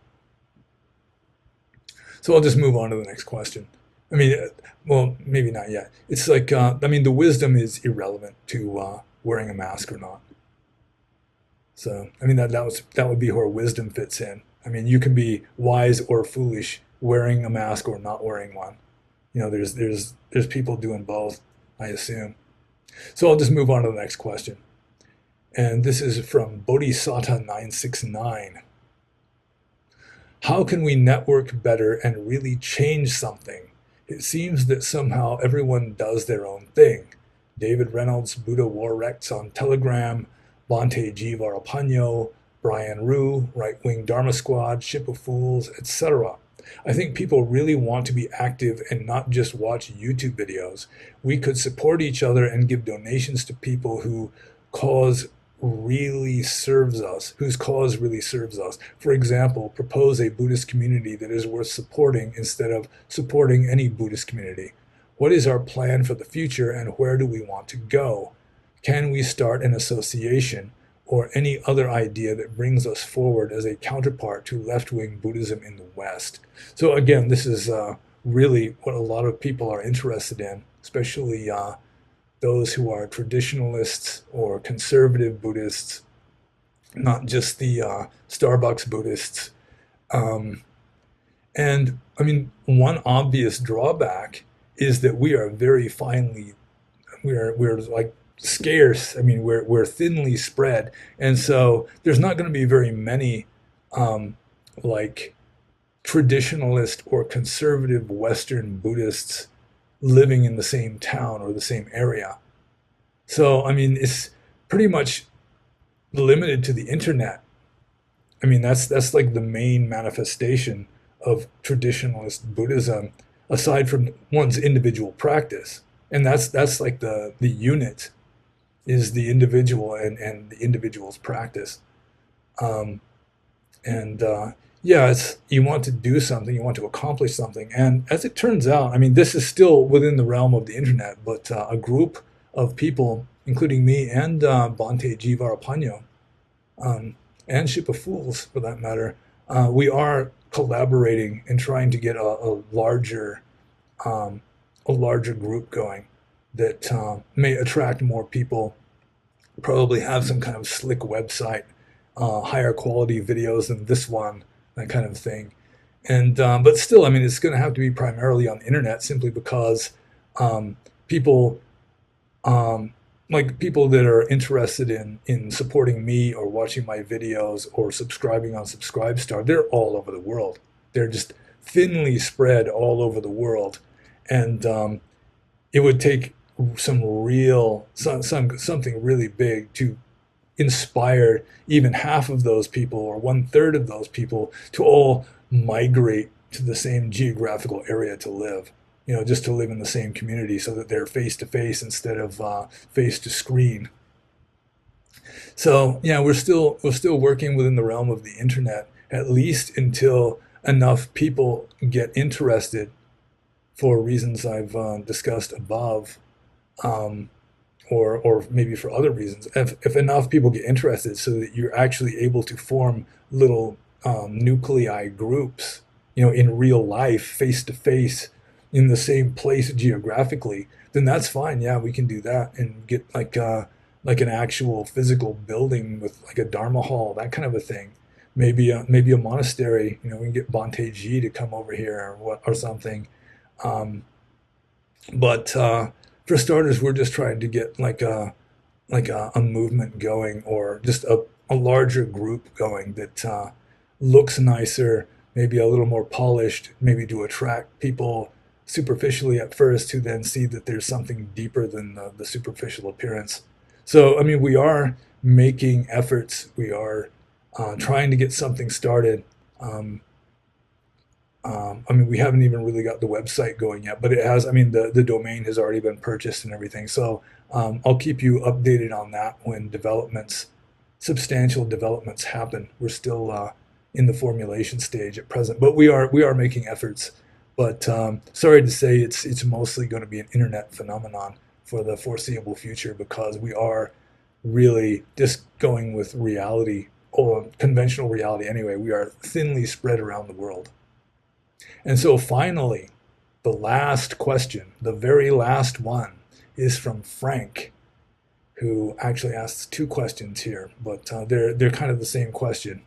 So I'll just move on to the next question. I mean, well, maybe not yet. It's like, the wisdom is irrelevant to wearing a mask or not. So, I mean, that would be where wisdom fits in. I mean, you can be wise or foolish wearing a mask or not wearing one. There's people doing both, I assume. So I'll just move on to the next question. And this is from Bodhisattva 969. How can we network better and really change something? It seems that somehow everyone does their own thing. David Reynolds, Buddha Warrex on Telegram, Bhante Jivarapano, Brian Rue, Right Wing Dharma Squad, Ship of Fools, etc. I think people really want to be active and not just watch YouTube videos. We could support each other and give donations to people whose cause really serves us. For example, propose a Buddhist community that is worth supporting instead of supporting any Buddhist community. What is our plan for the future, and where do we want to go? Can we start an association or any other idea that brings us forward as a counterpart to left-wing Buddhism in the West? So again, this is really what a lot of people are interested in, especially those who are traditionalists or conservative Buddhists, not just the Starbucks Buddhists. And I mean, one obvious drawback is that we are very we're like scarce. I mean, we're thinly spread, and so there's not going to be very many like traditionalist or conservative Western Buddhists living in the same town or the same area. So, I mean, it's pretty much limited to the internet. I mean, that's like the main manifestation of traditionalist Buddhism, aside from one's individual practice. And that's like the unit is the individual and the individual's practice. Um, and yeah, it's you want to do something, you want to accomplish something, and as it turns out, I mean, this is still within the realm of the internet, but a group of people, including me and Bhante Jivarapanyo, um, and Ship of Fools for that matter, we are collaborating and trying to get um, a larger group going that may attract more people, probably have some kind of slick website, higher quality videos than this one, that kind of thing. And but still, I mean, it's going to have to be primarily on the internet, simply because um, people, um, like people that are interested in supporting me or watching my videos or subscribing on Subscribestar, they're all over the world. They're just thinly spread all over the world, and it would take something really big to inspire even half of those people or one third of those people to all migrate to the same geographical area to live. You know, just to live in the same community, so that they're face to face instead of face to screen. So yeah, we're still working within the realm of the internet, at least until enough people get interested for reasons I've discussed above, um, or maybe for other reasons. If enough people get interested, so that you're actually able to form little nuclei groups, you know, in real life, face to face, in the same place geographically, then that's fine. Yeah, we can do that and get like an actual physical building with like a Dharma hall, that kind of a thing. Maybe a monastery. You know, we can get Bhante Ji to come over here or what or something. Um, but for starters, we're just trying to get like a movement going, or just a larger group going that looks nicer, maybe a little more polished, maybe to attract people superficially at first, who then see that there's something deeper than the superficial appearance. So, I mean, we are making efforts. We are trying to get something started. Um, I mean, we haven't even really got the website going yet, but it has. I mean, the domain has already been purchased and everything. So I'll keep you updated on that when substantial developments happen. We're still in the formulation stage at present, but we are making efforts. But sorry to say, it's mostly going to be an internet phenomenon for the foreseeable future, because we are really just going with reality, or conventional reality anyway. We are thinly spread around the world. And so finally, the last question, the very last one, is from Frank, who actually asks two questions here, but they're kind of the same question.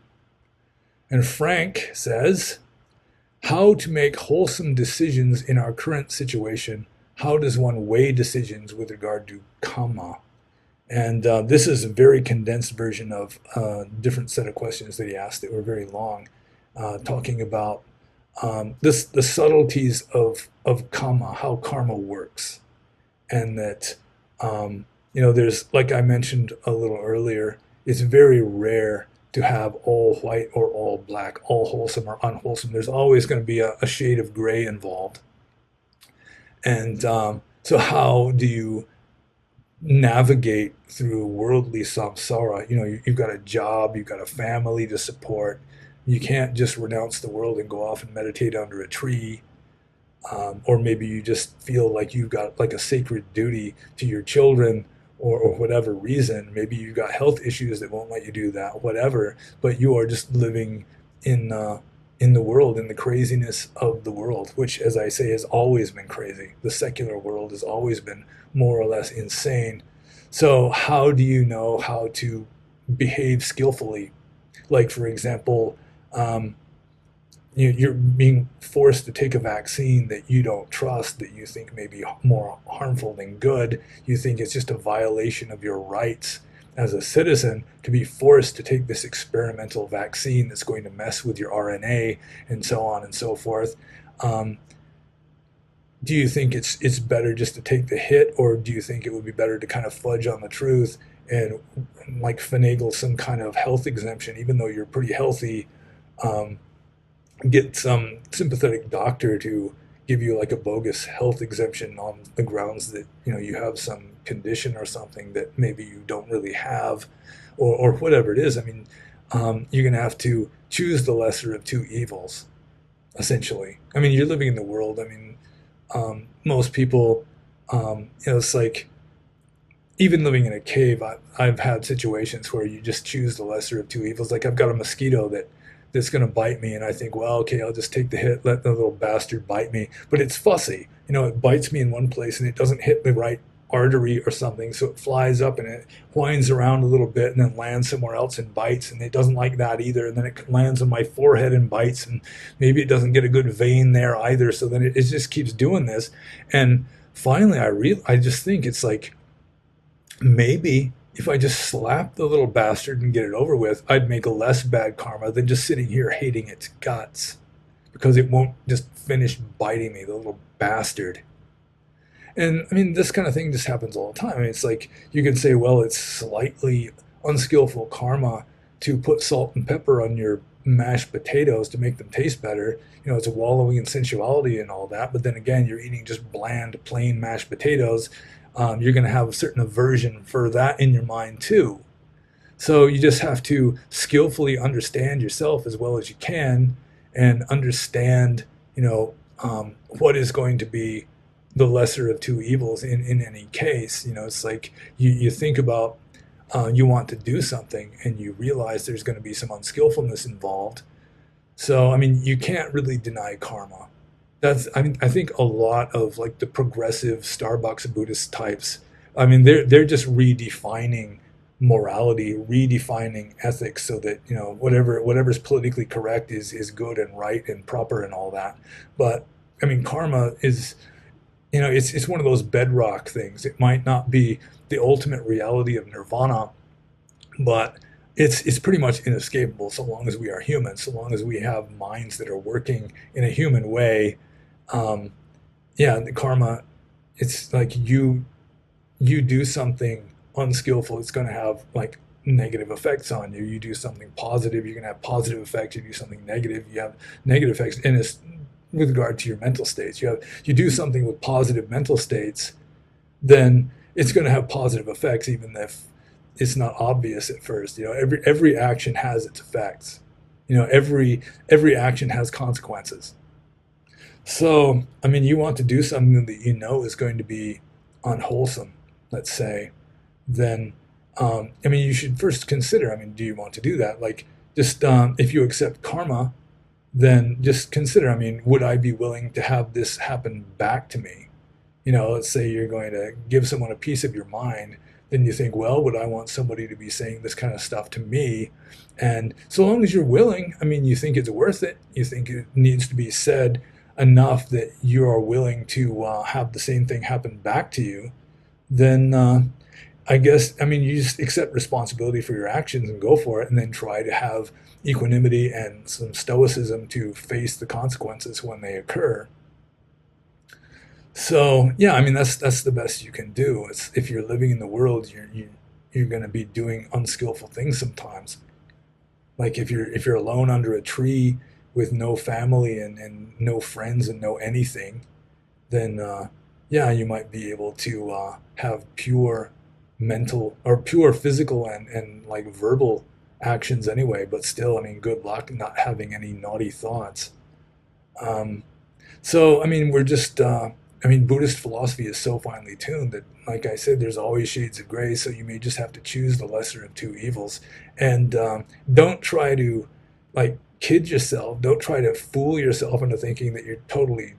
And Frank says, how to make wholesome decisions in our current situation? How does one weigh decisions with regard to karma? And this is a very condensed version of a different set of questions that he asked that were very long, talking about the subtleties of karma, how karma works, and that there's, like I mentioned a little earlier, it's very rare to have all white or all black, all wholesome or unwholesome. There's always going to be a shade of gray involved. And so how do you navigate through worldly samsara? You know, you've got a job, you've got a family to support. You can't just renounce the world and go off and meditate under a tree. Or maybe you just feel like you've got like a sacred duty to your children, or whatever reason. Maybe you've got health issues that won't let you do that, whatever. But you are just living in the world, in the craziness of the world, which, as I say, has always been crazy. The secular world has always been more or less insane. So how do you know how to behave skillfully? Like, for example, you're being forced to take a vaccine that you don't trust, that you think may be more harmful than good. You think it's just a violation of your rights, as a citizen to be forced to take this experimental vaccine that's going to mess with your RNA and so on and so forth. Um, do you think it's better just to take the hit, or do you think it would be better to kind of fudge on the truth and like finagle some kind of health exemption, even though you're pretty healthy? Um, get some sympathetic doctor to give you like a bogus health exemption on the grounds that you have some condition or something that maybe you don't really have, or whatever it is. I mean, you're going to have to choose the lesser of two evils, essentially. I mean, you're living in the world. I mean, most people, it's like even living in a cave. I've had situations where you just choose the lesser of two evils. Like I've got a mosquito that's going to bite me, and I think, well, okay, I'll just take the hit, let the little bastard bite me. But it's fussy. It bites me in one place and it doesn't hit the right artery or something, so it flies up and it whines around a little bit and then lands somewhere else and bites, and it doesn't like that either, and then it lands on my forehead and bites, and maybe it doesn't get a good vein there either, so then it just keeps doing this. And finally I just think it's like, maybe if I just slap the little bastard and get it over with, I'd make a less bad karma than just sitting here hating its guts, because it won't just finish biting me, the little bastard. And I mean, this kind of thing just happens all the time. I mean, it's like you can say, well, it's slightly unskillful karma to put salt and pepper on your mashed potatoes to make them taste better. It's a wallowing in sensuality and all that. But then again, you're eating just bland, plain mashed potatoes. You're going to have a certain aversion for that in your mind too. So you just have to skillfully understand yourself as well as you can, and understand, what is going to be the lesser of two evils in any case. It's like you think about, you want to do something and you realize there's going to be some unskillfulness involved. So, I mean, you can't really deny karma. I think a lot of like the progressive Starbucks Buddhist types, I mean, they're just redefining morality, redefining ethics, so that whatever's politically correct is good and right and proper and all that. But I mean, karma is, it's one of those bedrock things. It might not be the ultimate reality of nirvana, but it's pretty much inescapable so long as we are human, so long as we have minds that are working in a human way. um, yeah, the karma, it's like you do something unskillful, it's going to have like negative effects on you. You do something positive, you're going to have positive effects. You do something negative, you have negative effects. And it's with regard to your mental states. You do something with positive mental states, then it's going to have positive effects, even if it's not obvious at first. Every action has its effects. Every action has consequences. So, I mean, you want to do something that is going to be unwholesome, let's say, then, I mean, you should first consider, I mean, do you want to do that? Like, just if you accept karma, then just consider, I mean, would I be willing to have this happen back to me? Let's say you're going to give someone a piece of your mind, then you think, well, would I want somebody to be saying this kind of stuff to me? And so long as you're willing, I mean, you think it's worth it, you think it needs to be said enough that you are willing to have the same thing happen back to you, then I guess, I mean, you just accept responsibility for your actions and go for it, and then try to have equanimity and some stoicism to face the consequences when they occur. So yeah, I mean, that's the best you can do. It's, if you're living in the world, you're going to be doing unskillful things sometimes. Like if you're alone under a tree with no family and no friends and no anything, then yeah, you might be able to have pure mental or pure physical and like verbal actions anyway. But still, I mean, good luck not having any naughty thoughts. Um, so, I mean, I mean, Buddhist philosophy is so finely tuned that, like I said, there's always shades of gray. So you may just have to choose the lesser of two evils. And don't try to, like, kid yourself. Don't try to fool yourself into thinking that you're totally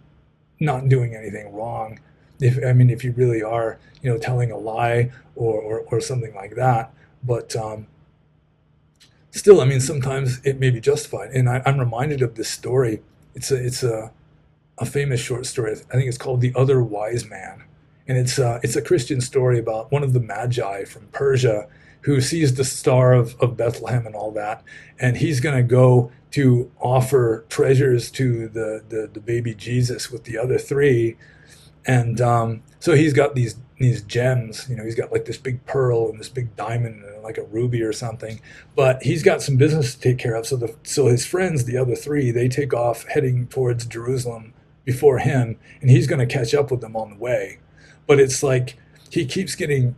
not doing anything wrong. If you really are, telling a lie or something like that. But still, I mean, sometimes it may be justified. And I'm reminded of this story. It's a famous short story. I think it's called "The Other Wise Man," and it's a Christian story about one of the magi from Persia, who sees the star of Bethlehem and all that, and he's going to go to offer treasures to the baby Jesus with the other three. And so he's got these gems. He's got like this big pearl and this big diamond and like a ruby or something. But he's got some business to take care of. So his friends, the other three, they take off heading towards Jerusalem before him, and he's going to catch up with them on the way. But it's like he keeps getting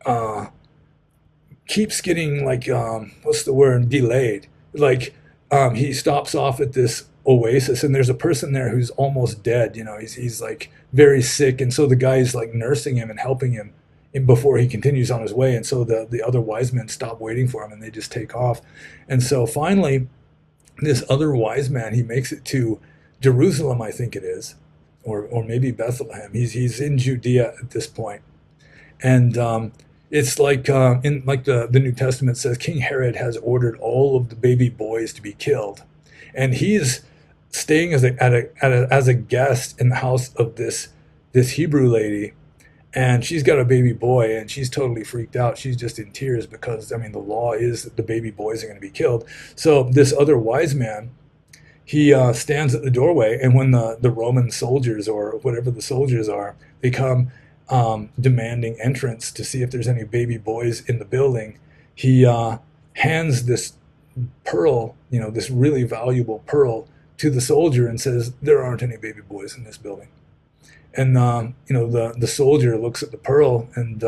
like what's the word, delayed. Like he stops off at this oasis, and there's a person there who's almost dead. He's like very sick, and so the guy's like nursing him and helping him before he continues on his way. And so the other wise men stop waiting for him, and they just take off. And so finally, this other wise man, he makes it to Jerusalem, I think it is, or maybe Bethlehem. He's in Judea at this point, and it's like in like the New Testament says, King Herod has ordered all of the baby boys to be killed, and he's staying as a guest in the house of this Hebrew lady, and she's got a baby boy, and she's totally freaked out. She's just in tears because, I mean, the law is that the baby boys are going to be killed. So this other wise man, he stands at the doorway, and when the Roman soldiers, or whatever the soldiers are, they come demanding entrance to see if there's any baby boys in the building, he hands this pearl, this really valuable pearl, to the soldier and says, there aren't any baby boys in this building. And the soldier looks at the pearl, and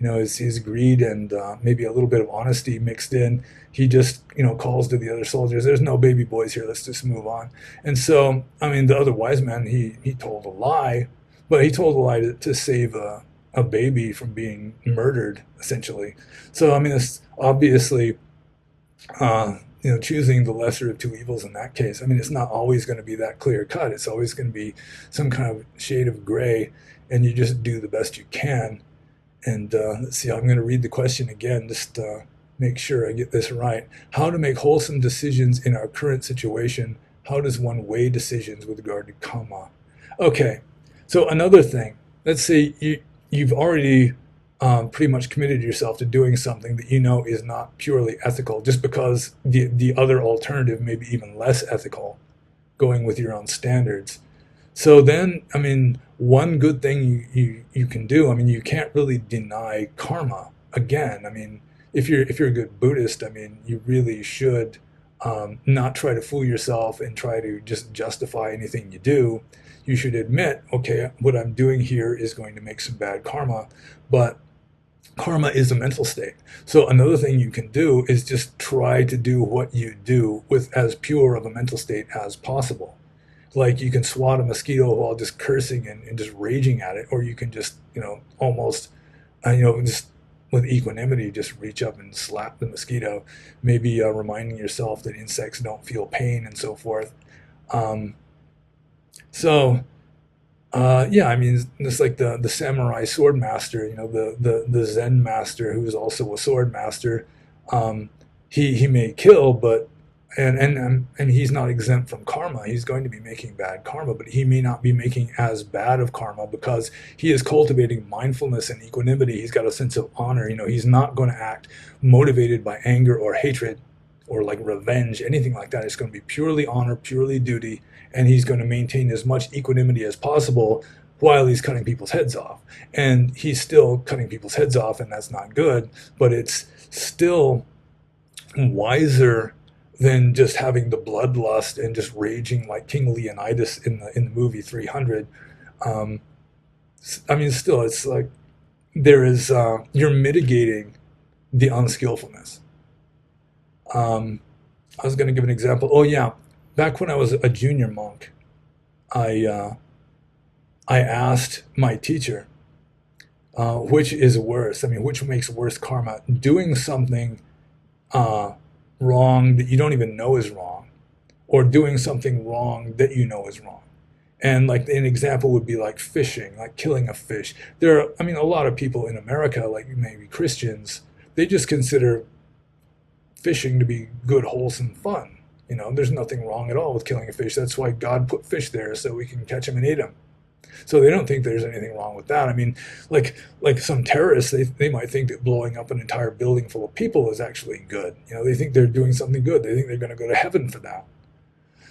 his greed and maybe a little bit of honesty mixed in, he just calls to the other soldiers, there's no baby boys here, let's just move on. And so, I mean, the other wise man, he told a lie, but he told a lie to save a baby from being murdered, essentially. So, I mean, it's obviously choosing the lesser of two evils in that case. I mean, it's not always going to be that clear cut. It's always going to be some kind of shade of gray, and you just do the best you can. And let's see, I'm going to read the question again, just make sure I get this right. How to make wholesome decisions in our current situation? How does one weigh decisions with regard to karma? Okay, so another thing, let's say you've already pretty much committed yourself to doing something that is not purely ethical, just because the other alternative may be even less ethical, going with your own standards. So then, I mean, one good thing you can do, I mean, you can't really deny karma. Again, I mean, if you're a good Buddhist, I mean, you really should not try to fool yourself and try to just justify anything you do. You should admit, okay, what I'm doing here is going to make some bad karma, but karma is a mental state. So another thing you can do is just try to do what you do with as pure of a mental state as possible. Like, you can swat a mosquito while just cursing and just raging at it, or you can just, almost, just with equanimity, just reach up and slap the mosquito, maybe reminding yourself that insects don't feel pain and so forth. I mean, it's like the samurai sword master, the Zen master, who is also a sword master. He may kill, but and he's not exempt from karma. He's going to be making bad karma, but he may not be making as bad of karma because he is cultivating mindfulness and equanimity. He's got a sense of honor. He's not going to act motivated by anger or hatred or like revenge, anything like that. It's going to be purely honor, purely duty, and he's going to maintain as much equanimity as possible while he's cutting people's heads off. And he's still cutting people's heads off, and that's not good, but it's still wiser than just having the bloodlust and just raging like King Leonidas in the movie 300. I mean, still, it's like there is you're mitigating the unskillfulness. I was going to give an example. Oh yeah, back when I was a junior monk, I asked my teacher, which is worse? I mean, which makes worse karma? Doing something wrong that you don't even know is wrong, or doing something wrong that you know is wrong. And like an example would be like fishing, like killing a fish. There are, I mean, a lot of people in America, like maybe Christians, they just consider fishing to be good, wholesome fun. There's nothing wrong at all with killing a fish. That's why God put fish there, so we can catch them and eat them. So they don't think there's anything wrong with that. I mean, like some terrorists, they might think that blowing up an entire building full of people is actually good. You know, they think they're doing something good. They think they're going to go to heaven for that.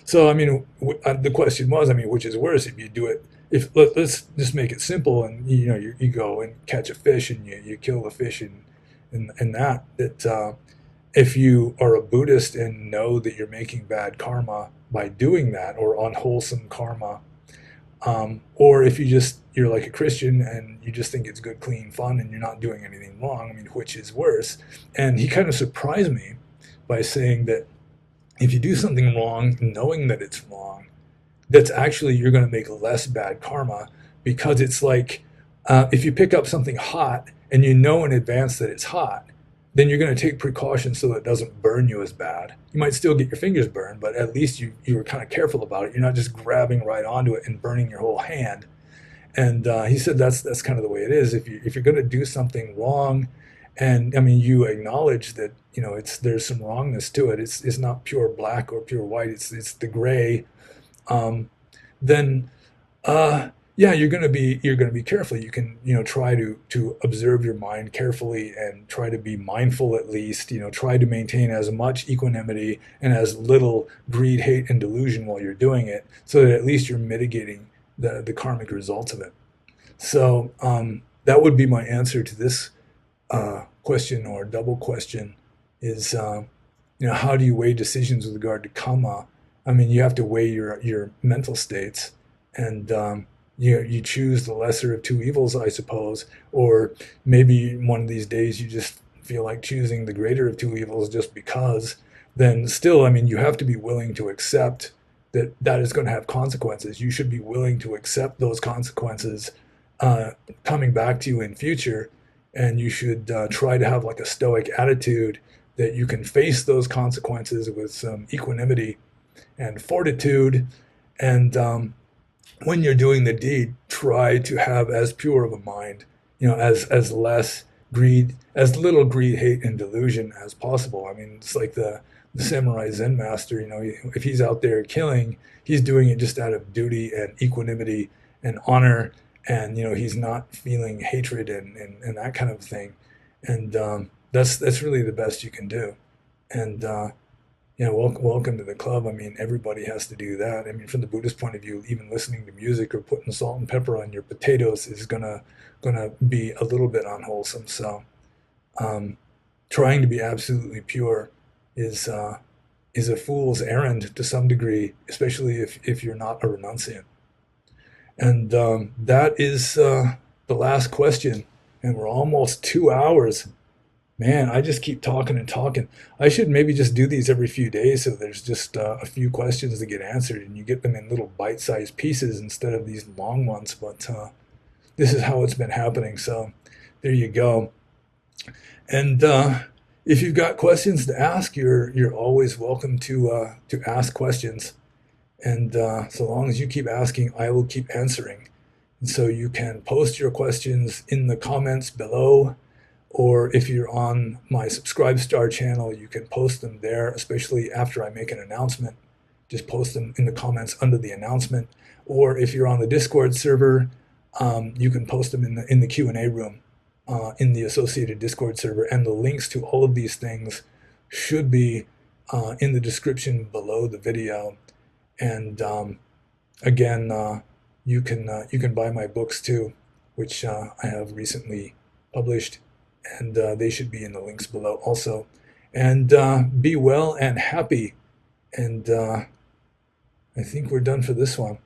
So I mean, the question was, I mean, which is worse if you do it? If let's just make it simple, and you know, you go and catch a fish and you kill the fish, and that if you are a Buddhist and know that you're making bad karma by doing that, or unwholesome karma, or if you're like a Christian and you just think it's good, clean fun, and you're not doing anything wrong. I mean, which is worse? And he kind of surprised me by saying that if you do something wrong, knowing that it's wrong, that's actually you're going to make less bad karma, because it's like if you pick up something hot and you know in advance that it's hot, then you're going to take precautions so that it doesn't burn you as bad. You might still get your fingers burned, but at least you were kind of careful about it. You're not just grabbing right onto it and burning your whole hand. And he said that's kind of the way it is. If you're going to do something wrong, and I mean you acknowledge that you know there's some wrongness to it. It's not pure black or pure white. It's the gray. Then yeah, you're gonna be careful. You can try to observe your mind carefully and try to be mindful at least. Try to maintain as much equanimity and as little greed, hate, and delusion while you're doing it, so that at least you're mitigating the karmic results of it. So that would be my answer to this question, or double question, is how do you weigh decisions with regard to karma? I mean, you have to weigh your mental states, and you choose the lesser of two evils, I suppose. Or maybe one of these days you just feel like choosing the greater of two evils just because. Then still, I mean, you have to be willing to accept that is going to have consequences. You should be willing to accept those consequences coming back to you in future, and you should try to have like a stoic attitude that you can face those consequences with some equanimity and fortitude. And when you're doing the deed, try to have as pure of a mind, as less greed, as little greed, hate, and delusion as possible. I mean, it's like the samurai Zen master. If he's out there killing, he's doing it just out of duty and equanimity and honor, and he's not feeling hatred and that kind of thing. And that's really the best you can do. And welcome to the club. I mean, everybody has to do that. I mean, from the Buddhist point of view, even listening to music or putting salt and pepper on your potatoes is gonna be a little bit unwholesome. So, trying to be absolutely pure is a fool's errand to some degree, especially if you're not a renunciant. And that is the last question, and we're almost 2 hours. Man, I just keep talking and talking. I should maybe just do these every few days, so there's just a few questions to get answered, and you get them in little bite-sized pieces instead of these long ones. But this is how it's been happening. So there you go. And if you've got questions to ask, you're always welcome to ask questions. And so long as you keep asking, I will keep answering. And so you can post your questions in the comments below. Or if you're on my Subscribe Star channel, you can post them there, especially after I make an announcement. Just post them in the comments under the announcement. Or if you're on the Discord server, you can post them in the Q&A room in the associated Discord server. And the links to all of these things should be in the description below the video. And again, you can buy my books too, which I have recently published. And they should be in the links below also. And be well and happy. And I think we're done for this one.